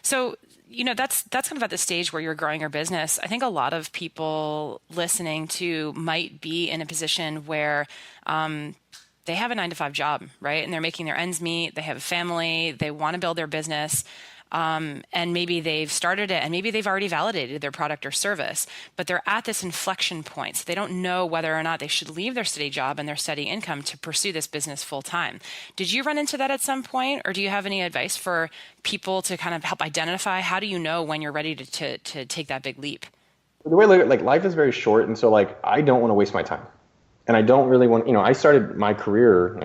So, that's kind of at the stage where you're growing your business. I think a lot of people listening to might be in a position where they have a 9-to-5 job, right? And they're making their ends meet. They have a family. They want to build their business. And maybe they've started it and maybe they've already validated their product or service, but they're at this inflection point. So they don't know whether or not they should leave their steady job and their steady income to pursue this business full time. Did you run into that at some point, or do you have any advice for people to kind of help identify, how do you know when you're ready to take that big leap? The way I look at like life is very short. And so like, I don't want to waste my time. And I don't really want, I started my career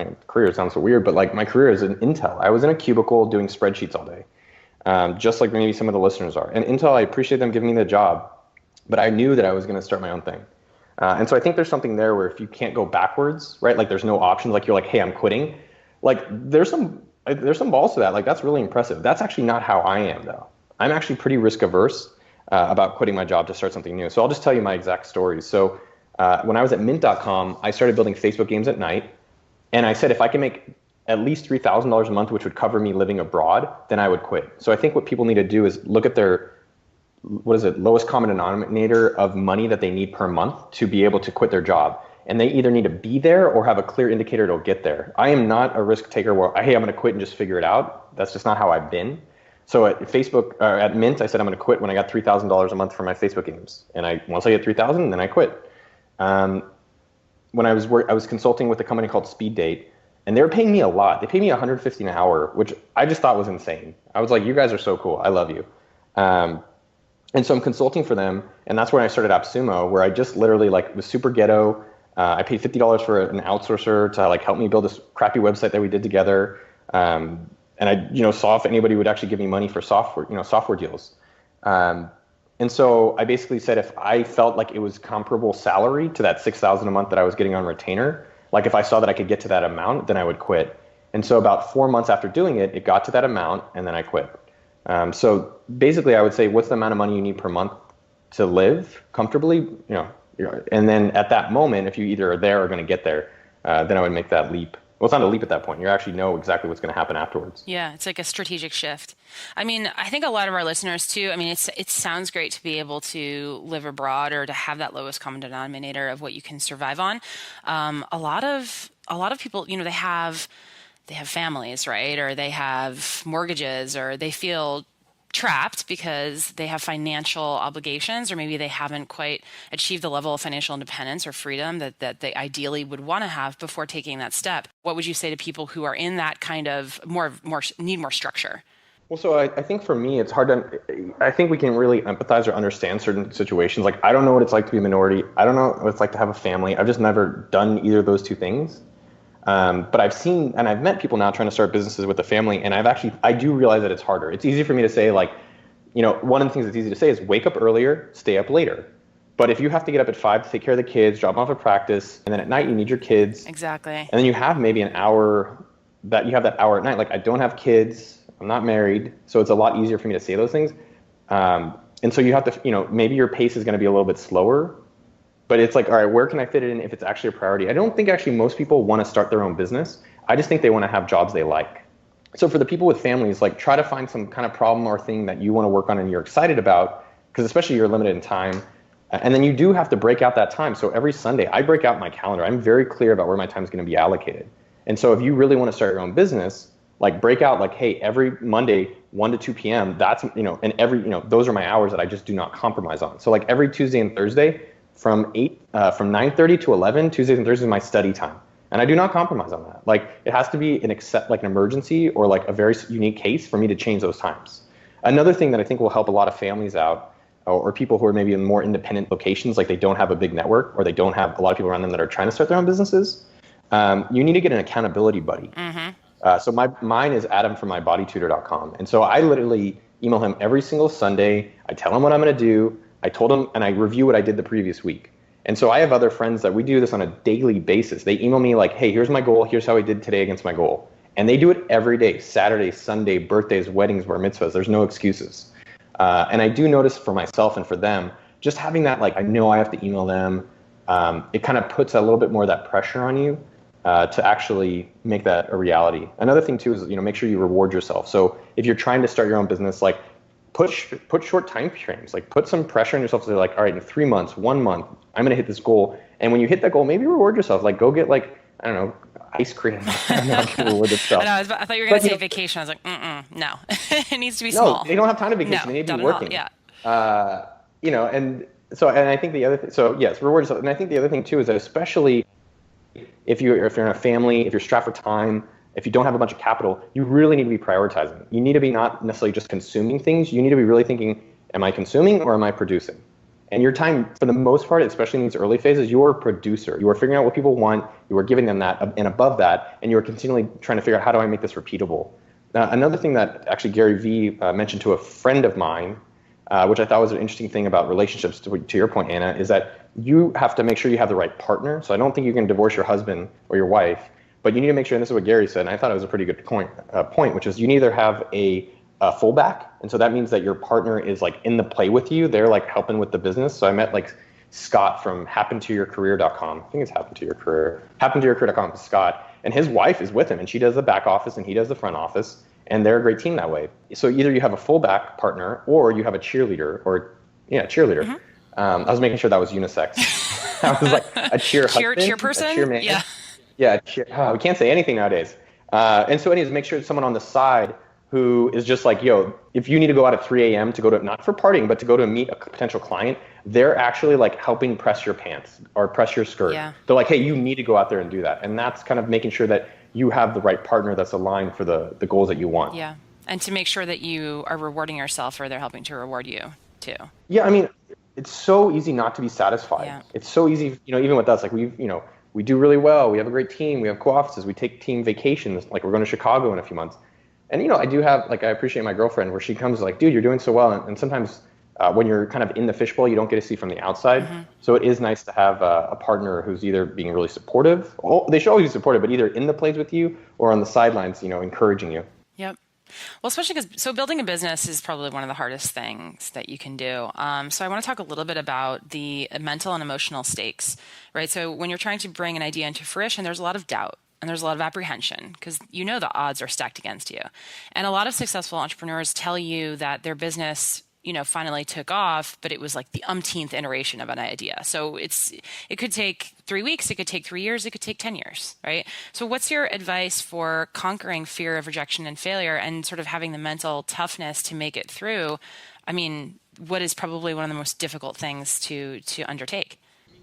sounds so weird, but like my career is in Intel. I was in a cubicle doing spreadsheets all day. Just like maybe some of the listeners are. And Intel, I appreciate them giving me the job, but I knew that I was going to start my own thing. And so I think there's something there where if you can't go backwards, right? Like there's no options. Like you're like, hey, I'm quitting. Like there's some balls to that. Like that's really impressive. That's actually not how I am though. I'm actually pretty risk averse about quitting my job to start something new. So I'll just tell you my exact stories. So when I was at mint.com, I started building Facebook games at night. And I said, if I can make at least $3,000 a month, which would cover me living abroad, then I would quit. So I think what people need to do is look at their, lowest common denominator of money that they need per month to be able to quit their job. And they either need to be there or have a clear indicator it'll get there. I am not a risk taker where, hey, I'm going to quit and just figure it out. That's just not how I've been. So at at Mint, I said I'm going to quit when I got $3,000 a month for my Facebook games. And once I get $3,000, then I quit. When I was consulting with a company called Speed Date, and they were paying me a lot. They paid me $150 an hour, which I just thought was insane. I was like, you guys are so cool. I love you. And so I'm consulting for them. And that's when I started AppSumo, where I just literally like was super ghetto. I paid $50 for an outsourcer to like help me build this crappy website that we did together. And I, saw if anybody would actually give me money for software deals. And so I basically said, if I felt like it was comparable salary to that $6,000 a month that I was getting on retainer, like if I saw that I could get to that amount, then I would quit. And so about 4 months after doing it, it got to that amount and then I quit. So basically I would say, what's the amount of money you need per month to live comfortably, and then at that moment, if you either are there or going to get there, then I would make that leap. Well, it's not a leap at that point. You actually know exactly what's going to happen afterwards. Yeah, it's like a strategic shift. I mean, I think a lot of our listeners too, I mean, it sounds great to be able to live abroad or to have that lowest common denominator of what you can survive on. A lot of people, they have families, right? Or they have mortgages, or they feel trapped because they have financial obligations, or maybe they haven't quite achieved the level of financial independence or freedom that they ideally would want to have before taking that step. What would you say to people who are in that kind of need more structure? Well, so I think for me, it's hard I think we can really empathize or understand certain situations. Like, I don't know what it's like to be a minority. I don't know what it's like to have a family. I've just never done either of those two things. But I've seen and I've met people now trying to start businesses with a family, and I do realize that it's harder. It's easy for me to say, like, one of the things that's easy to say is wake up earlier, stay up later. But if you have to get up at 5 to take care of the kids, drop them off at practice, and then at night you need your kids. Exactly. And then you have maybe an hour that hour at night. Like, I don't have kids, I'm not married, so it's a lot easier for me to say those things. And so you have to, maybe your pace is going to be a little bit slower. But it's like, all right, where can I fit it in if it's actually a priority? I don't think actually most people want to start their own business. I just think they want to have jobs they like. So for the people with families, like, try to find some kind of problem or thing that you want to work on and you're excited about, because especially you're limited in time. And then you do have to break out that time. So every Sunday, I break out my calendar. I'm very clear about where my time is going to be allocated. And so if you really want to start your own business, like, break out, like, hey, every Monday, 1 to 2 p.m., that's, and every, those are my hours that I just do not compromise on. So like every Tuesday and Thursday, from 9:30 to 11, Tuesdays and Thursdays is my study time. And I do not compromise on that. Like, it has to be an emergency or like a very unique case for me to change those times. Another thing that I think will help a lot of families out, or people who are maybe in more independent locations, like they don't have a big network or they don't have a lot of people around them that are trying to start their own businesses, you need to get an accountability buddy. Mm-hmm. So mine is Adam from mybodytutor.com. And so I literally email him every single Sunday. I tell him what I'm going to do. I told them, and I review what I did the previous week. And so I have other friends that we do this on a daily basis. They email me like, hey, here's my goal. Here's how I did today against my goal. And they do it every day, Saturday, Sunday, birthdays, weddings, bar mitzvahs. There's no excuses. And I do notice for myself and for them, just having that, like, I know I have to email them. It kind of puts a little bit more of that pressure on you to actually make that a reality. Another thing too is, make sure you reward yourself. So if you're trying to start your own business, like, put short time frames, like, put some pressure on yourself to say, like, all right, in 3 months, 1 month, I'm going to hit this goal. And when you hit that goal, maybe reward yourself. Like, go get, like, I don't know, ice cream. I don't know how to reward yourself. I thought you were going to say vacation. I was like, no, it needs to be small. No, they don't have time to vacation. No, they need to be working. Yeah. And I think the other thing, so yes, reward yourself. And I think the other thing too is that especially if you're in a family, if you're strapped for time, if you don't have a bunch of capital, you really need to be prioritizing. You need to be not necessarily just consuming things. You need to be really thinking, am I consuming or am I producing? And your time, for the most part, especially in these early phases, you're a producer. You are figuring out what people want. You are giving them that, and above that, and you are continually trying to figure out, how do I make this repeatable? Another thing that actually Gary Vee mentioned to a friend of mine, which I thought was an interesting thing about relationships, to your point, Anna, is that you have to make sure you have the right partner. So I don't think you can divorce your husband or your wife, but you need to make sure, and this is what Gary said, and I thought it was a pretty good point, which is you need to either have a fullback, and so that means that your partner is like in the play with you. They're like helping with the business. So I met like Scott from happentoyourcareer.com. I think it's happentoyourcareer.com is Scott, and his wife is with him, and she does the back office and he does the front office, and they're a great team that way. So either you have a fullback partner or you have a cheerleader cheerleader. Mm-hmm. I was making sure that was unisex. I was like a cheer person, a cheer man. Yeah, we can't say anything nowadays. And so anyways, make sure it's someone on the side who is just like, yo, if you need to go out at 3 a.m. to go to, not for partying, but to go to meet a potential client, they're actually like helping press your pants or press your skirt. Yeah. They're like, hey, you need to go out there and do that. And that's kind of making sure that you have the right partner that's aligned for the goals that you want. Yeah. And to make sure that you are rewarding yourself, or they're helping to reward you too. Yeah. I mean, it's so easy not to be satisfied. Yeah. It's so easy, even with us, like we do really well. We have a great team. We have co-offices. We take team vacations. Like, we're going to Chicago in a few months. And, I do have, like, I appreciate my girlfriend where she comes like, dude, you're doing so well. And sometimes when you're kind of in the fishbowl, you don't get to see from the outside. Mm-hmm. So it is nice to have a partner who's either being really supportive. They should always be supportive, but either in the plays with you or on the sidelines, encouraging you. Yep. Well, especially because so building a business is probably one of the hardest things that you can do. So I want to talk a little bit about the mental and emotional stakes, right? So when you're trying to bring an idea into fruition, there's a lot of doubt and there's a lot of apprehension because you know the odds are stacked against you. And a lot of successful entrepreneurs tell you that their business finally took off, but it was like the umpteenth iteration of an idea. So it could take 3 weeks, it could take 3 years, it could take 10 years, right? So what's your advice for conquering fear of rejection and failure and sort of having the mental toughness to make it through? I mean, what is probably one of the most difficult things to undertake?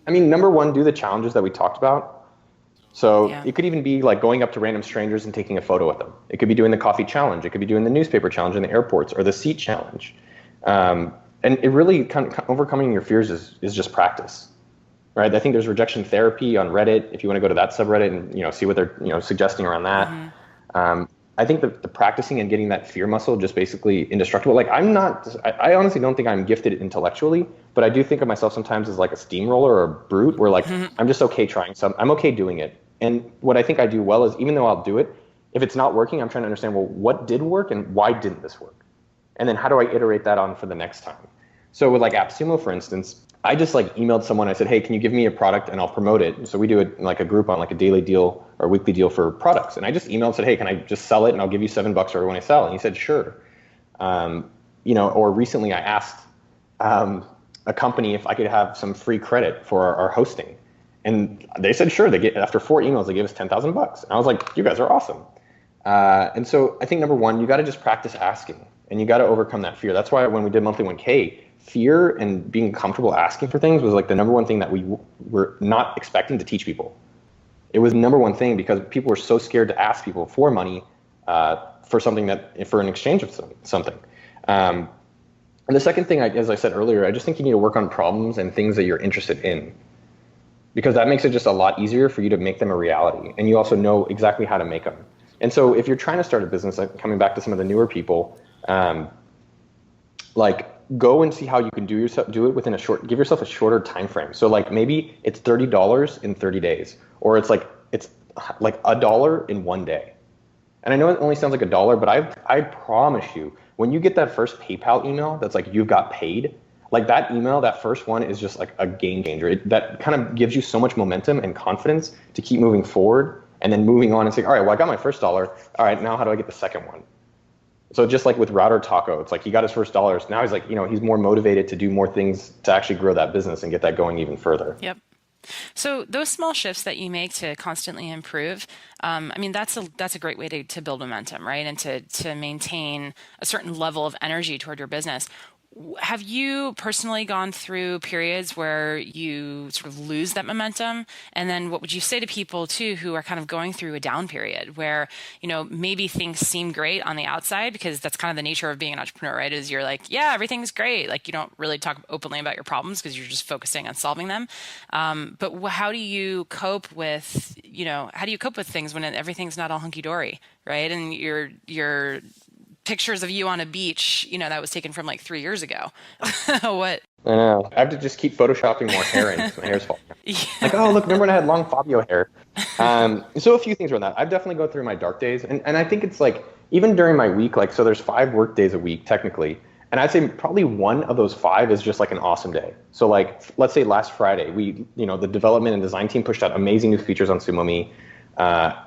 I mean, number one, do the challenges that we talked about. So It could even be like going up to random strangers and taking a photo with them. It could be doing the coffee challenge. It could be doing the newspaper challenge in the airports or the seat challenge. And it really kind of overcoming your fears is just practice, right? I think there's rejection therapy on Reddit. If you want to go to that subreddit and see what they're suggesting around that. Mm-hmm. I think the practicing and getting that fear muscle just basically indestructible. Like I honestly don't think I'm gifted intellectually, but I do think of myself sometimes as like a steamroller or a brute where like I'm just okay trying something. I'm okay doing it. And what I think I do well is even though I'll do it, if it's not working, I'm trying to understand, well, what did work and why didn't this work? And then how do I iterate that on for the next time? So with like AppSumo, for instance, I just like emailed someone. I said, hey, can you give me a product and I'll promote it? So we do it in like a group on like a daily deal or weekly deal for products. And I just emailed and said, hey, can I just sell it and I'll give you $7 for every one I sell? And he said, sure. Or recently I asked a company if I could have some free credit for our hosting. And they said, sure. After 4 emails, they gave us $10,000. And I was like, you guys are awesome. And so I think number one, you got to just practice asking. And you got to overcome that fear. That's why when we did Monthly 1K, fear and being comfortable asking for things was like the number one thing that we were not expecting to teach people. It was the number one thing because people were so scared to ask people for money for an exchange of something. And the second thing, as I said earlier, I just think you need to work on problems and things that you're interested in, because that makes it just a lot easier for you to make them a reality. And you also know exactly how to make them. And so if you're trying to start a business, like coming back to some of the newer people, like go and see how you can do it within give yourself a shorter time frame. So like maybe it's $30 in 30 days, or it's like $1 in 1 day. And I know it only sounds like $1, but I promise you, when you get that first PayPal email that's like you got paid, like that email, that first one is just like a game changer. That kind of gives you so much momentum and confidence to keep moving forward and then moving on and saying, all right, well, I got my first $1. All right, now how do I get the second one? So just like with Router Taco, it's like he got his first $1. Now he's like, he's more motivated to do more things to actually grow that business and get that going even further. Yep. So those small shifts that you make to constantly improve, that's a great way to build momentum, right? And to maintain a certain level of energy toward your business. Have you personally gone through periods where you sort of lose that momentum? And then what would you say to people too who are kind of going through a down period where, maybe things seem great on the outside, because that's kind of the nature of being an entrepreneur, right? Is you're like, yeah, everything's great. Like you don't really talk openly about your problems because you're just focusing on solving them. But how do you cope with things when everything's not all hunky dory, right? And you're pictures of you on a beach, that was taken from like 3 years ago. What? I know. I have to just keep photoshopping more hair in because my hair's falling out. Yeah. Like, oh, look, remember when I had long Fabio hair? So a few things around that. I've definitely go through my dark days. And I think it's like, even during my week, like, so there's 5 work days a week, technically. And I'd say probably one of those 5 is just like an awesome day. So like, let's say last Friday, the development and design team pushed out amazing new features on SumoMe.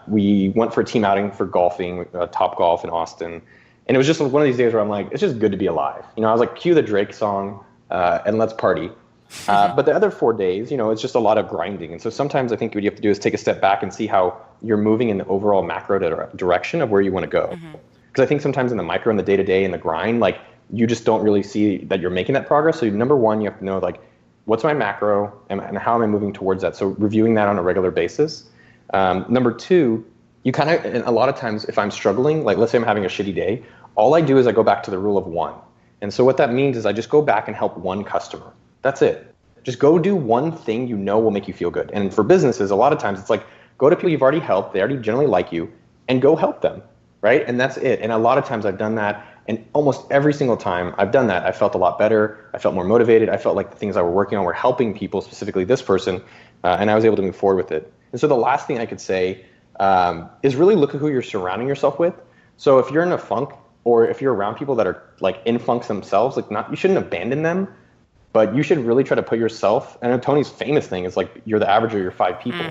We went for a team outing for golfing, Top Golf in Austin. And it was just one of these days where I'm like, it's just good to be alive. I was like, cue the Drake song and let's party. But the other 4 days, it's just a lot of grinding. And so sometimes I think what you have to do is take a step back and see how you're moving in the overall macro direction of where you want to go. Because I think sometimes in the micro and the day-to-day and the grind, like you just don't really see that you're making that progress. So number one, you have to know like, what's my macro and how am I moving towards that? So reviewing that on a regular basis. Number two, you kind of, and a lot of times if I'm struggling, like let's say I'm having a shitty day, all I do is I go back to the rule of 1. And so what that means is I just go back and help one customer. That's it. Just go do one thing will make you feel good. And for businesses, a lot of times it's like, go to people you've already helped, they already generally like you, and go help them, right? And that's it. And a lot of times I've done that, and almost every single time I've done that, I felt a lot better, I felt more motivated, I felt like the things I were working on were helping people, specifically this person, and I was able to move forward with it. And so the last thing I could say is really look at who you're surrounding yourself with. So if you're in a funk, or if you're around people that are like in funks themselves, like not, you shouldn't abandon them, but you should really try to put yourself, and Tony's famous thing is like, you're the average of your 5 people.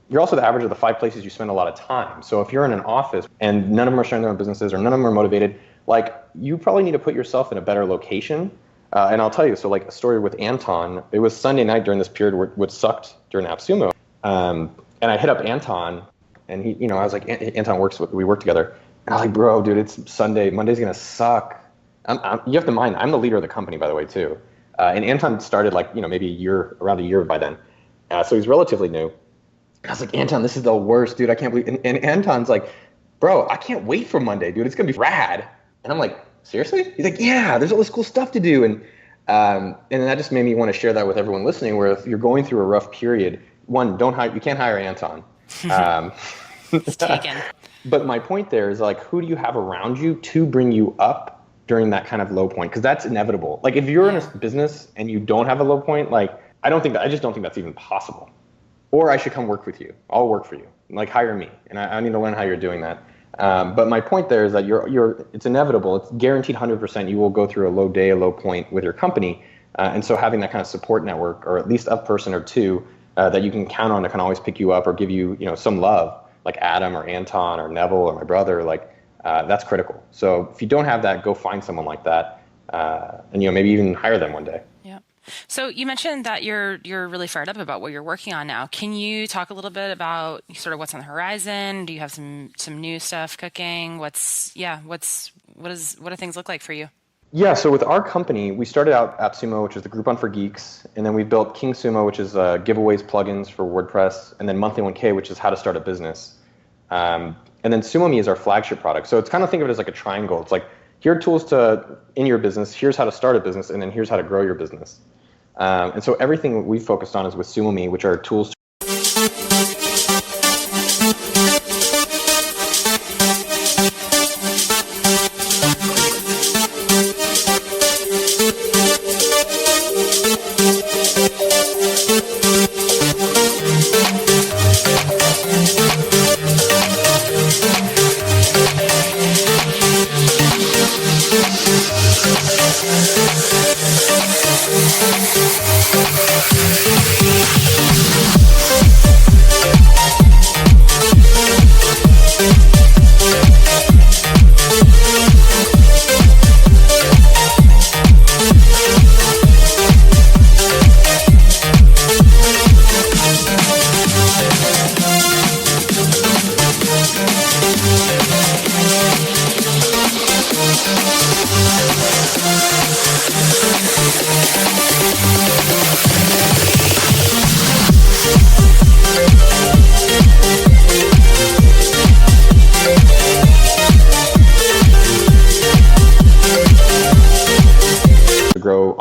You're also the average of the 5 places you spend a lot of time. So if you're in an office and none of them are sharing their own businesses or none of them are motivated, like you probably need to put yourself in a better location. And I'll tell you, so like a story with Anton, it was Sunday night during this period which sucked during AppSumo. And I hit up Anton and he, I was like, Anton we work together. And I was like, bro, dude, it's Sunday. Monday's going to suck. You have to mind, I'm the leader of the company, by the way, too. And Anton started like, maybe around a year by then. So he's relatively new. I was like, Anton, this is the worst, dude. I can't believe. And Anton's like, bro, I can't wait for Monday, dude. It's going to be rad. And I'm like, seriously? He's like, yeah, there's all this cool stuff to do. And that just made me want to share that with everyone listening, where if you're going through a rough period, one, you can't hire Anton. It's taken. But my point there is like, who do you have around you to bring you up during that kind of low point? Because that's inevitable. Like if you're in a business and you don't have a low point, like I just don't think that's even possible. Or I should come work with you. I'll work for you. Like hire me, and I need to learn how you're doing that. But my point there is that it's inevitable. It's guaranteed 100% you will go through a low day, a low point with your company. And so having that kind of support network, or at least a person or two that you can count on that can always pick you up or give you, some love, like Adam or Anton or Neville or my brother, like that's critical. So if you don't have that, go find someone like that, and maybe even hire them one day. Yeah. So you mentioned that you're really fired up about what you're working on now. Can you talk a little bit about sort of what's on the horizon? Do you have some new stuff cooking? What do things look like for you? Yeah, so with our company, we started out AppSumo, which is the Groupon for geeks, and then we built King Sumo, which is giveaways, plugins for WordPress, and then Monthly 1K, which is how to start a business. And then SumoMe is our flagship product. So it's kind of, think of it as like a triangle. It's like, here are tools in your business, here's how to start a business, and then here's how to grow your business. And so everything we focused on is with SumoMe, which are tools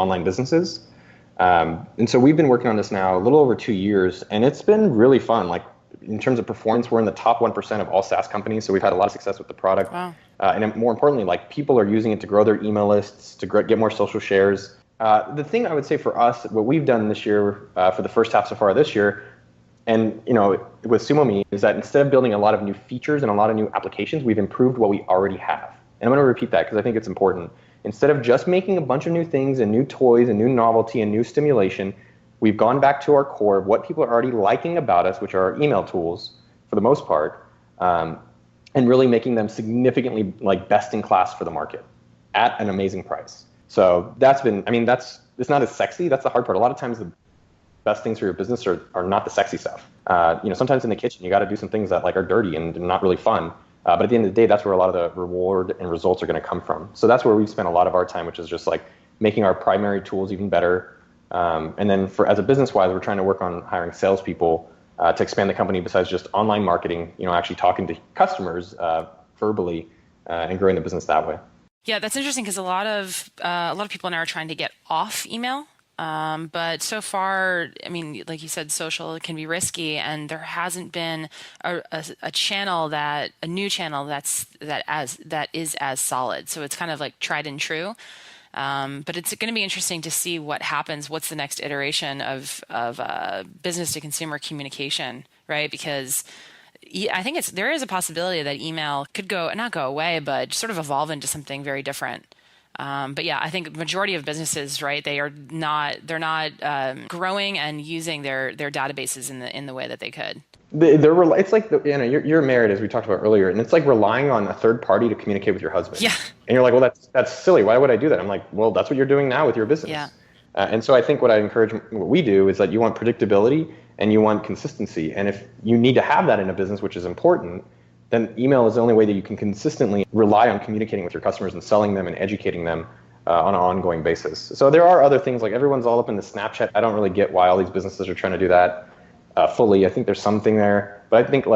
online businesses. And so we've been working on this now a little over 2 years, and it's been really fun. Like in terms of performance, we're in the top 1% of all SaaS companies. So we've had a lot of success with the product. Wow. And more importantly, like people are using it to grow their email lists, to get more social shares. The thing I would say for us, what we've done this year for the first half so far this year, and with SumoMe, is that instead of building a lot of new features and a lot of new applications, we've improved what we already have. And I'm going to repeat that because I think it's important. Instead of just making a bunch of new things and new toys and new novelty and new stimulation, we've gone back to our core of what people are already liking about us, which are our email tools for the most part, and really making them significantly like best in class for the market at an amazing price. So it's not as sexy. That's the hard part. A lot of times the best things for your business are not the sexy stuff. Sometimes in the kitchen, you got to do some things that like are dirty and not really fun. But at the end of the day, that's where a lot of the reward and results are going to come from. So that's where we've spent a lot of our time, which is just like making our primary tools even better. And then as a business-wise, we're trying to work on hiring salespeople to expand the company besides just online marketing, actually talking to customers verbally and growing the business that way. Yeah, that's interesting because a lot of people now are trying to get off email. But so far, like you said, social can be risky, and there hasn't been a new channel that is as solid. So it's kind of like tried and true. But it's going to be interesting to see what happens. What's the next iteration of business to consumer communication, right? Because I think there is a possibility that email could not go away, but sort of evolve into something very different. But yeah, I think the majority of businesses, right, they're not growing and using their databases in the way that they could. It's like you're married, as we talked about earlier, and it's like relying on a third party to communicate with your husband. Yeah. And you're like, well, that's silly. Why would I do that? I'm like, well, that's what you're doing now with your business. Yeah. And so I think what we do is that you want predictability and you want consistency. And if you need to have that in a business, which is important, then email is the only way that you can consistently rely on communicating with your customers and selling them and educating them on an ongoing basis. So there are other things, like everyone's all up in the Snapchat. I don't really get why all these businesses are trying to do that fully. I think there's something there, but I think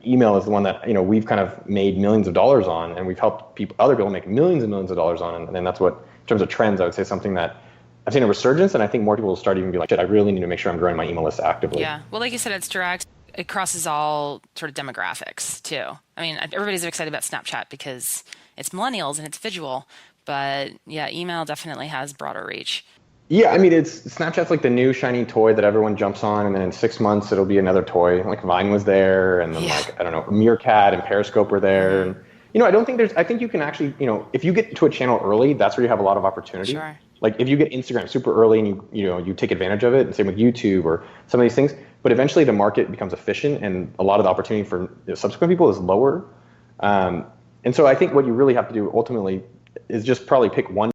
email is the one that we've kind of made millions of dollars on, and we've helped other people make millions and millions of dollars on. And that's what, in terms of trends, I would say something that I've seen a resurgence, and I think more people will start even be like, shit, I really need to make sure I'm growing my email list actively. Yeah. Well, like you said, it's direct. It crosses all sort of demographics too. I mean, everybody's excited about Snapchat because it's millennials and it's visual, but yeah, email definitely has broader reach. Yeah, I mean, Snapchat's like the new shiny toy that everyone jumps on, and then in 6 months it'll be another toy. Like Vine was there, and then I don't know, Meerkat and Periscope were there, and I think you can actually, if you get to a channel early, that's where you have a lot of opportunity. Sure. Like if you get Instagram super early and you take advantage of it, and same with YouTube or some of these things, but eventually the market becomes efficient and a lot of the opportunity for subsequent people is lower. And so I think what you really have to do ultimately is just probably pick one.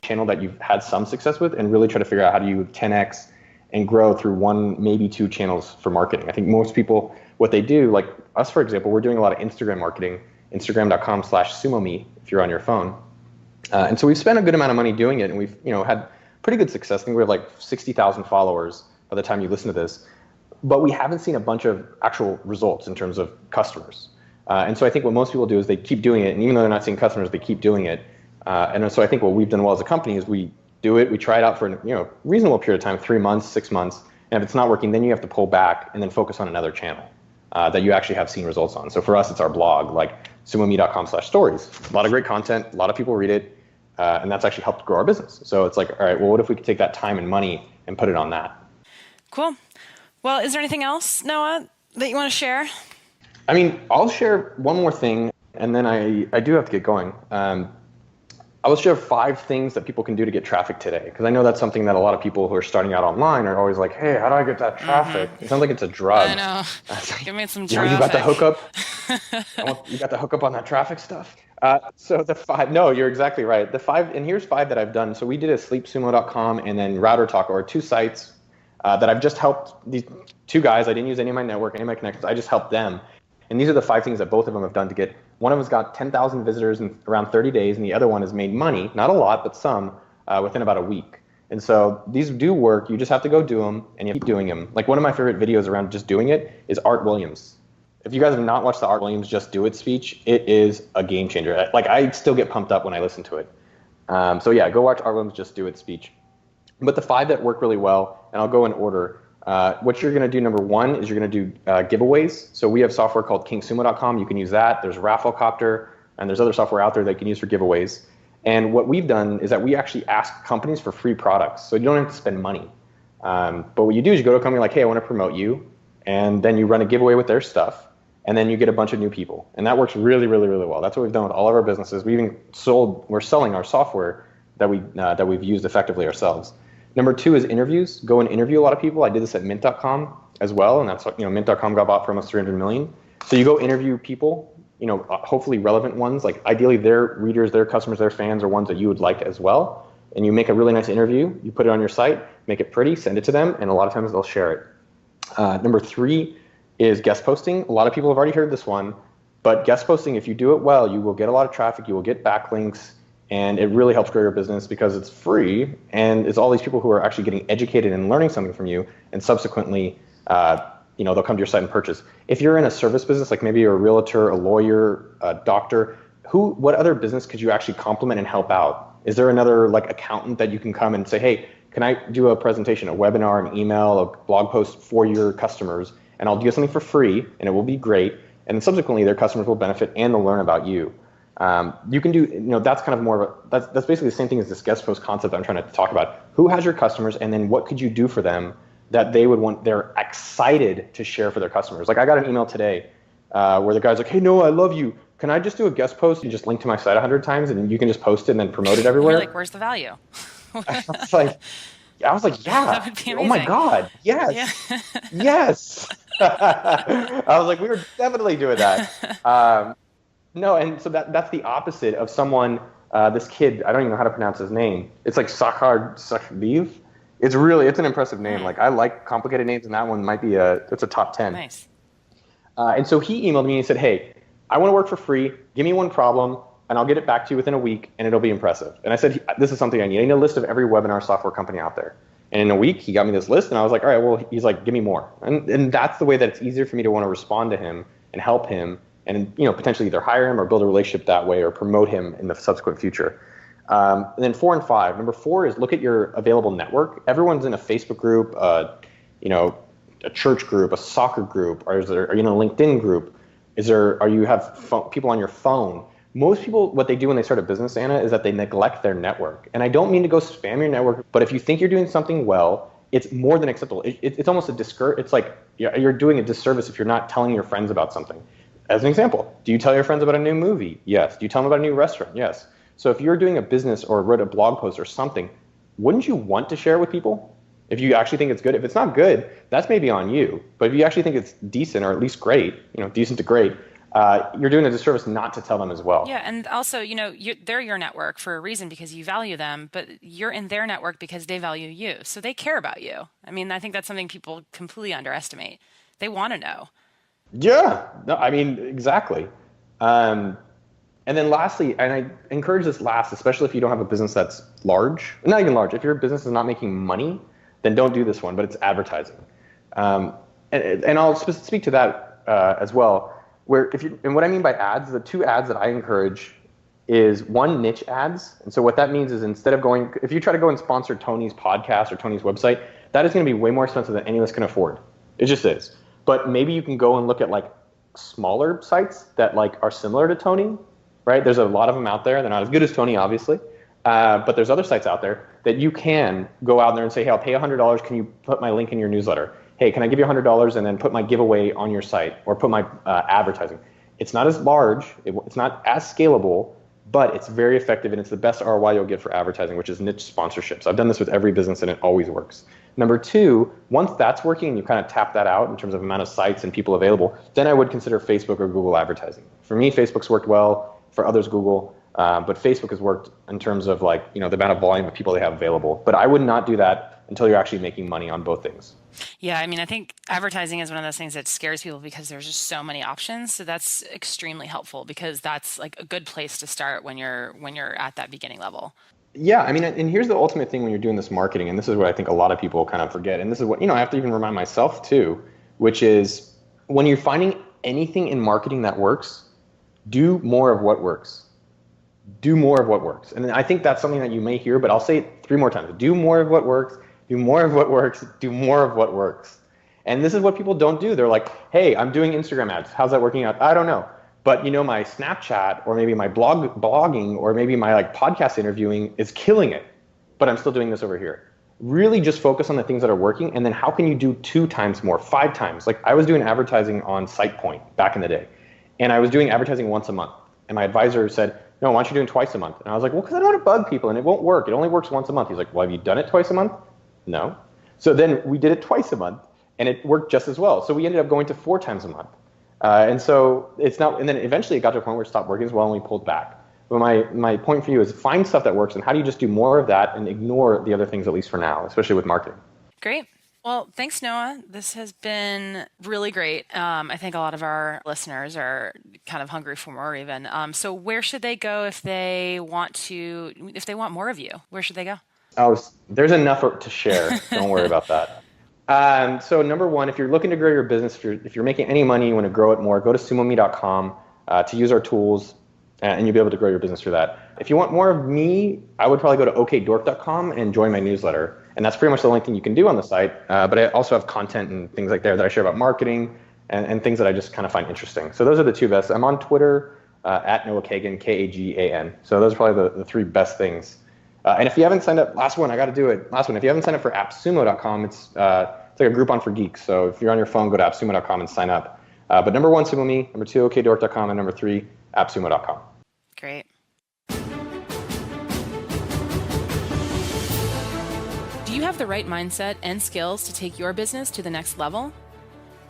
Channel that you've had some success with, and really try to figure out how do you 10x and grow through one, maybe two channels for marketing. I think most people, what they do, like us, for example, we're doing a lot of Instagram marketing, instagram.com/sumome if you're on your phone. And so we've spent a good amount of money doing it, and we've had pretty good success. I think we have like 60,000 followers by the time you listen to this, but we haven't seen a bunch of actual results in terms of customers. And so I think what most people do is they keep doing it, and even though they're not seeing customers, they keep doing it. And so I think what we've done well as a company is we do it, we try it out for a reasonable period of time, 3 months, 6 months, and if it's not working, then you have to pull back and then focus on another channel that you actually have seen results on. So for us, it's our blog, like sumome.com/stories. A lot of great content, a lot of people read it, and that's actually helped grow our business. So it's like, all right, well, what if we could take that time and money and put it on that? Cool. Well, is there anything else, Noah, that you want to share? I mean, I'll share one more thing, and then I do have to get going. I will share 5 things that people can do to get traffic today, because I know that's something that a lot of people who are starting out online are always like, hey, how do I get that traffic? It sounds like it's a drug. I know. Give me some traffic. You got the hookup? You got the hookup on that traffic stuff? So the 5, no, you're exactly right. The 5, and here's 5 that I've done. So we did a sleepsumo.com and then Router Talk, or 2 sites that I've just helped these 2 guys. I didn't use any of my network, any of my connections. I just helped them. And these are the 5 things that both of them have done to get. One of them's got 10,000 visitors in around 30 days, and the other one has made money, not a lot, but some, within about a week. And so these do work. You just have to go do them, and you keep doing them. Like one of my favorite videos around just doing it is Art Williams. If you guys have not watched the Art Williams Just Do It speech, it is a game changer. Like I still get pumped up when I listen to it. So yeah, go watch Art Williams Just Do It speech. But the 5 that work really well, and I'll go in order. What you're going to do, number 1, is you're going to do giveaways. So we have software called kingsumo.com. You can use that. There's Rafflecopter, and there's other software out there that you can use for giveaways. And what we've done is that we actually ask companies for free products. So you don't have to spend money. But what you do is you go to a company like, hey, I want to promote you. And then you run a giveaway with their stuff. And then you get a bunch of new people. And that works really, really, really well. That's what we've done with all of our businesses. We're selling our software that we've used effectively ourselves. Number 2 is interviews. Go and interview a lot of people. I did this at mint.com as well, and that's, mint.com got bought for almost 300 million. So you go interview people, hopefully relevant ones, like ideally their readers, their customers, their fans are ones that you would like as well. And you make a really nice interview, you put it on your site, make it pretty, send it to them, and a lot of times they'll share it. Number 3 is guest posting. A lot of people have already heard this one, but guest posting, if you do it well, you will get a lot of traffic, you will get backlinks, and it really helps grow your business because it's free, and it's all these people who are actually getting educated and learning something from you, and subsequently they'll come to your site and purchase. If you're in a service business, like maybe you're a realtor, a lawyer, a doctor, what other business could you actually complement and help out? Is there another like accountant that you can come and say, hey, can I do a presentation, a webinar, an email, a blog post for your customers, and I'll do something for free, and it will be great, and then subsequently their customers will benefit and they'll learn about you. You can do, that's kind of more of that's basically the same thing as this guest post concept I'm trying to talk about. Who has your customers, and then what could you do for them that they're excited to share for their customers? Like I got an email today where the guy's like, hey, Noah, I love you. Can I just do a guest post and just link to my site 100 times and you can just post it and then promote it everywhere? You're like, where's the value? I was like, yeah. That would be amazing. Oh my God. Yes. Yeah. Yes. I was like, we were definitely doing that. No, and so that's the opposite of someone, this kid, I don't even know how to pronounce his name. It's like Sakhar Sakhdev. It's an impressive name. Like I like complicated names, and that one might be it's a top 10. Nice. And so he emailed me and he said, hey, I want to work for free. Give me one problem, and I'll get it back to you within a week, and it'll be impressive. And I said, this is something I need. I need a list of every webinar software company out there. And in a week, he got me this list, and I was like, all right, well, he's like, give me more. And that's the way that it's easier for me to want to respond to him and help him and potentially either hire him or build a relationship that way or promote him in the subsequent future. And then 4 and 5. Number 4 is look at your available network. Everyone's in a Facebook group, a church group, a soccer group, or are you in a LinkedIn group? Are you have people on your phone? Most people, what they do when they start a business, Anna, is that they neglect their network. And I don't mean to go spam your network, but if you think you're doing something well, it's more than acceptable. It's almost it's like you're doing a disservice if you're not telling your friends about something. As an example, do you tell your friends about a new movie? Yes. Do you tell them about a new restaurant? Yes. So if you're doing a business or wrote a blog post or something, wouldn't you want to share with people? If you actually think it's good. If it's not good, that's maybe on you. But if you actually think it's decent or at least great, decent to great, you're doing a disservice not to tell them as well. Yeah, and also, they're your network for a reason because you value them, but you're in their network because they value you. So they care about you. I mean, I think that's something people completely underestimate. They want to know. Yeah, no, I mean, exactly. And then lastly, and I encourage this last, especially if you don't have a business that's large, not even large, if your business is not making money, then don't do this one, but it's advertising. And I'll speak to that as well. And what I mean by ads, the 2 ads that I encourage is 1, niche ads. And so what that means is instead of if you try to go and sponsor Tony's podcast or Tony's website, that is going to be way more expensive than any of us can afford. It just is. But maybe you can go and look at like smaller sites that like are similar to Tony, right? There's a lot of them out there. They're not as good as Tony, obviously. But there's other sites out there that you can go out there and say, hey, I'll pay $100. Can you put my link in your newsletter? Hey, can I give you $100 and then put my giveaway on your site or put my advertising? It's not as large. It's not as scalable, but it's very effective, and it's the best ROI you'll get for advertising, which is niche sponsorships. I've done this with every business, and it always works. Number 2, once that's working and you kind of tap that out in terms of amount of sites and people available, then I would consider Facebook or Google advertising. For me, Facebook's worked well. For others, Google. But Facebook has worked in terms of the amount of volume of people they have available. But I would not do that until you're actually making money on both things. Yeah, I mean, I think advertising is one of those things that scares people because there's just so many options. So that's extremely helpful because that's like a good place to start when you're at that beginning level. Yeah, I mean, and here's the ultimate thing when you're doing this marketing, and this is what I think a lot of people kind of forget, and this is what I have to even remind myself too, which is when you're finding anything in marketing that works, do more of what works. Do more of what works. And I think that's something that you may hear, but I'll say it 3 more times. Do more of what works, do more of what works, do more of what works. And this is what people don't do. They're like, hey, I'm doing Instagram ads. How's that working out? I don't know. But my Snapchat or maybe my blogging or maybe my podcast interviewing is killing it. But I'm still doing this over here. Really just focus on the things that are working. And then how can you do 2 times more, 5 times? Like I was doing advertising on SitePoint back in the day. And I was doing advertising once a month. And my advisor said, no, why don't you do it twice a month? And I was like, well, because I don't want to bug people and it won't work. It only works once a month. He's like, well, have you done it twice a month? No. So then we did it twice a month, and it worked just as well. So we ended up going to 4 times a month. And so it's not, and then eventually it got to a point where it stopped working as well, and we pulled back. But my point for you is find stuff that works, and how do you just do more of that and ignore the other things, at least for now, especially with marketing. Great. Well, thanks, Noah. This has been really great. I think a lot of our listeners are kind of hungry for more even. So where should they go if they want more of you? Where should they go? Oh, there's enough to share. Don't worry about that. So number one, if you're looking to grow your business, if you're making any money, you want to grow it more, go to sumome.com to use our tools, and you'll be able to grow your business through that. If you want more of me, I would probably go to okdork.com and join my newsletter. And that's pretty much the only thing you can do on the site. But I also have content and things like there that I share about marketing and things that I just kind of find interesting. So those are the 2 best. I'm on Twitter at Noah Kagan, Kagan. So those are probably the 3 best things. And if you haven't signed up, last one, I got to do it. Last one, if you haven't signed up for appsumo.com, it's like a Groupon for geeks. So if you're on your phone, go to appsumo.com and sign up. But number 1, Sumo Me. Number 2, okdork.com. And number 3, appsumo.com. Great. Do you have the right mindset and skills to take your business to the next level?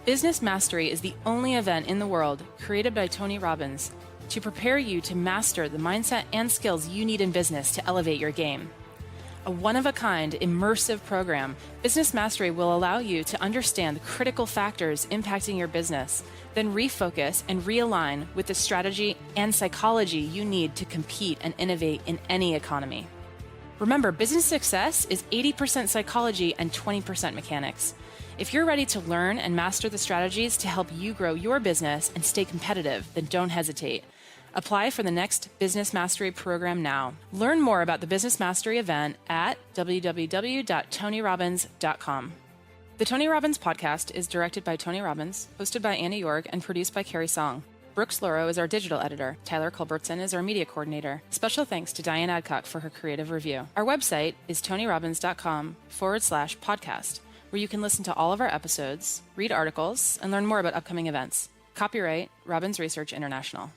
Business Mastery is the only event in the world created by Tony Robbins to prepare you to master the mindset and skills you need in business to elevate your game. A one-of-a-kind, immersive program, Business Mastery will allow you to understand the critical factors impacting your business, then refocus and realign with the strategy and psychology you need to compete and innovate in any economy. Remember, business success is 80% psychology and 20% mechanics. If you're ready to learn and master the strategies to help you grow your business and stay competitive, then don't hesitate. Apply for the next Business Mastery program now. Learn more about the Business Mastery event at www.tonyrobbins.com. The Tony Robbins podcast is directed by Tony Robbins, hosted by Anna York, and produced by Carrie Song. Brooks Loro is our digital editor. Tyler Culbertson is our media coordinator. Special thanks to Diane Adcock for her creative review. Our website is tonyrobbins.com/podcast, where you can listen to all of our episodes, read articles, and learn more about upcoming events. Copyright Robbins Research International.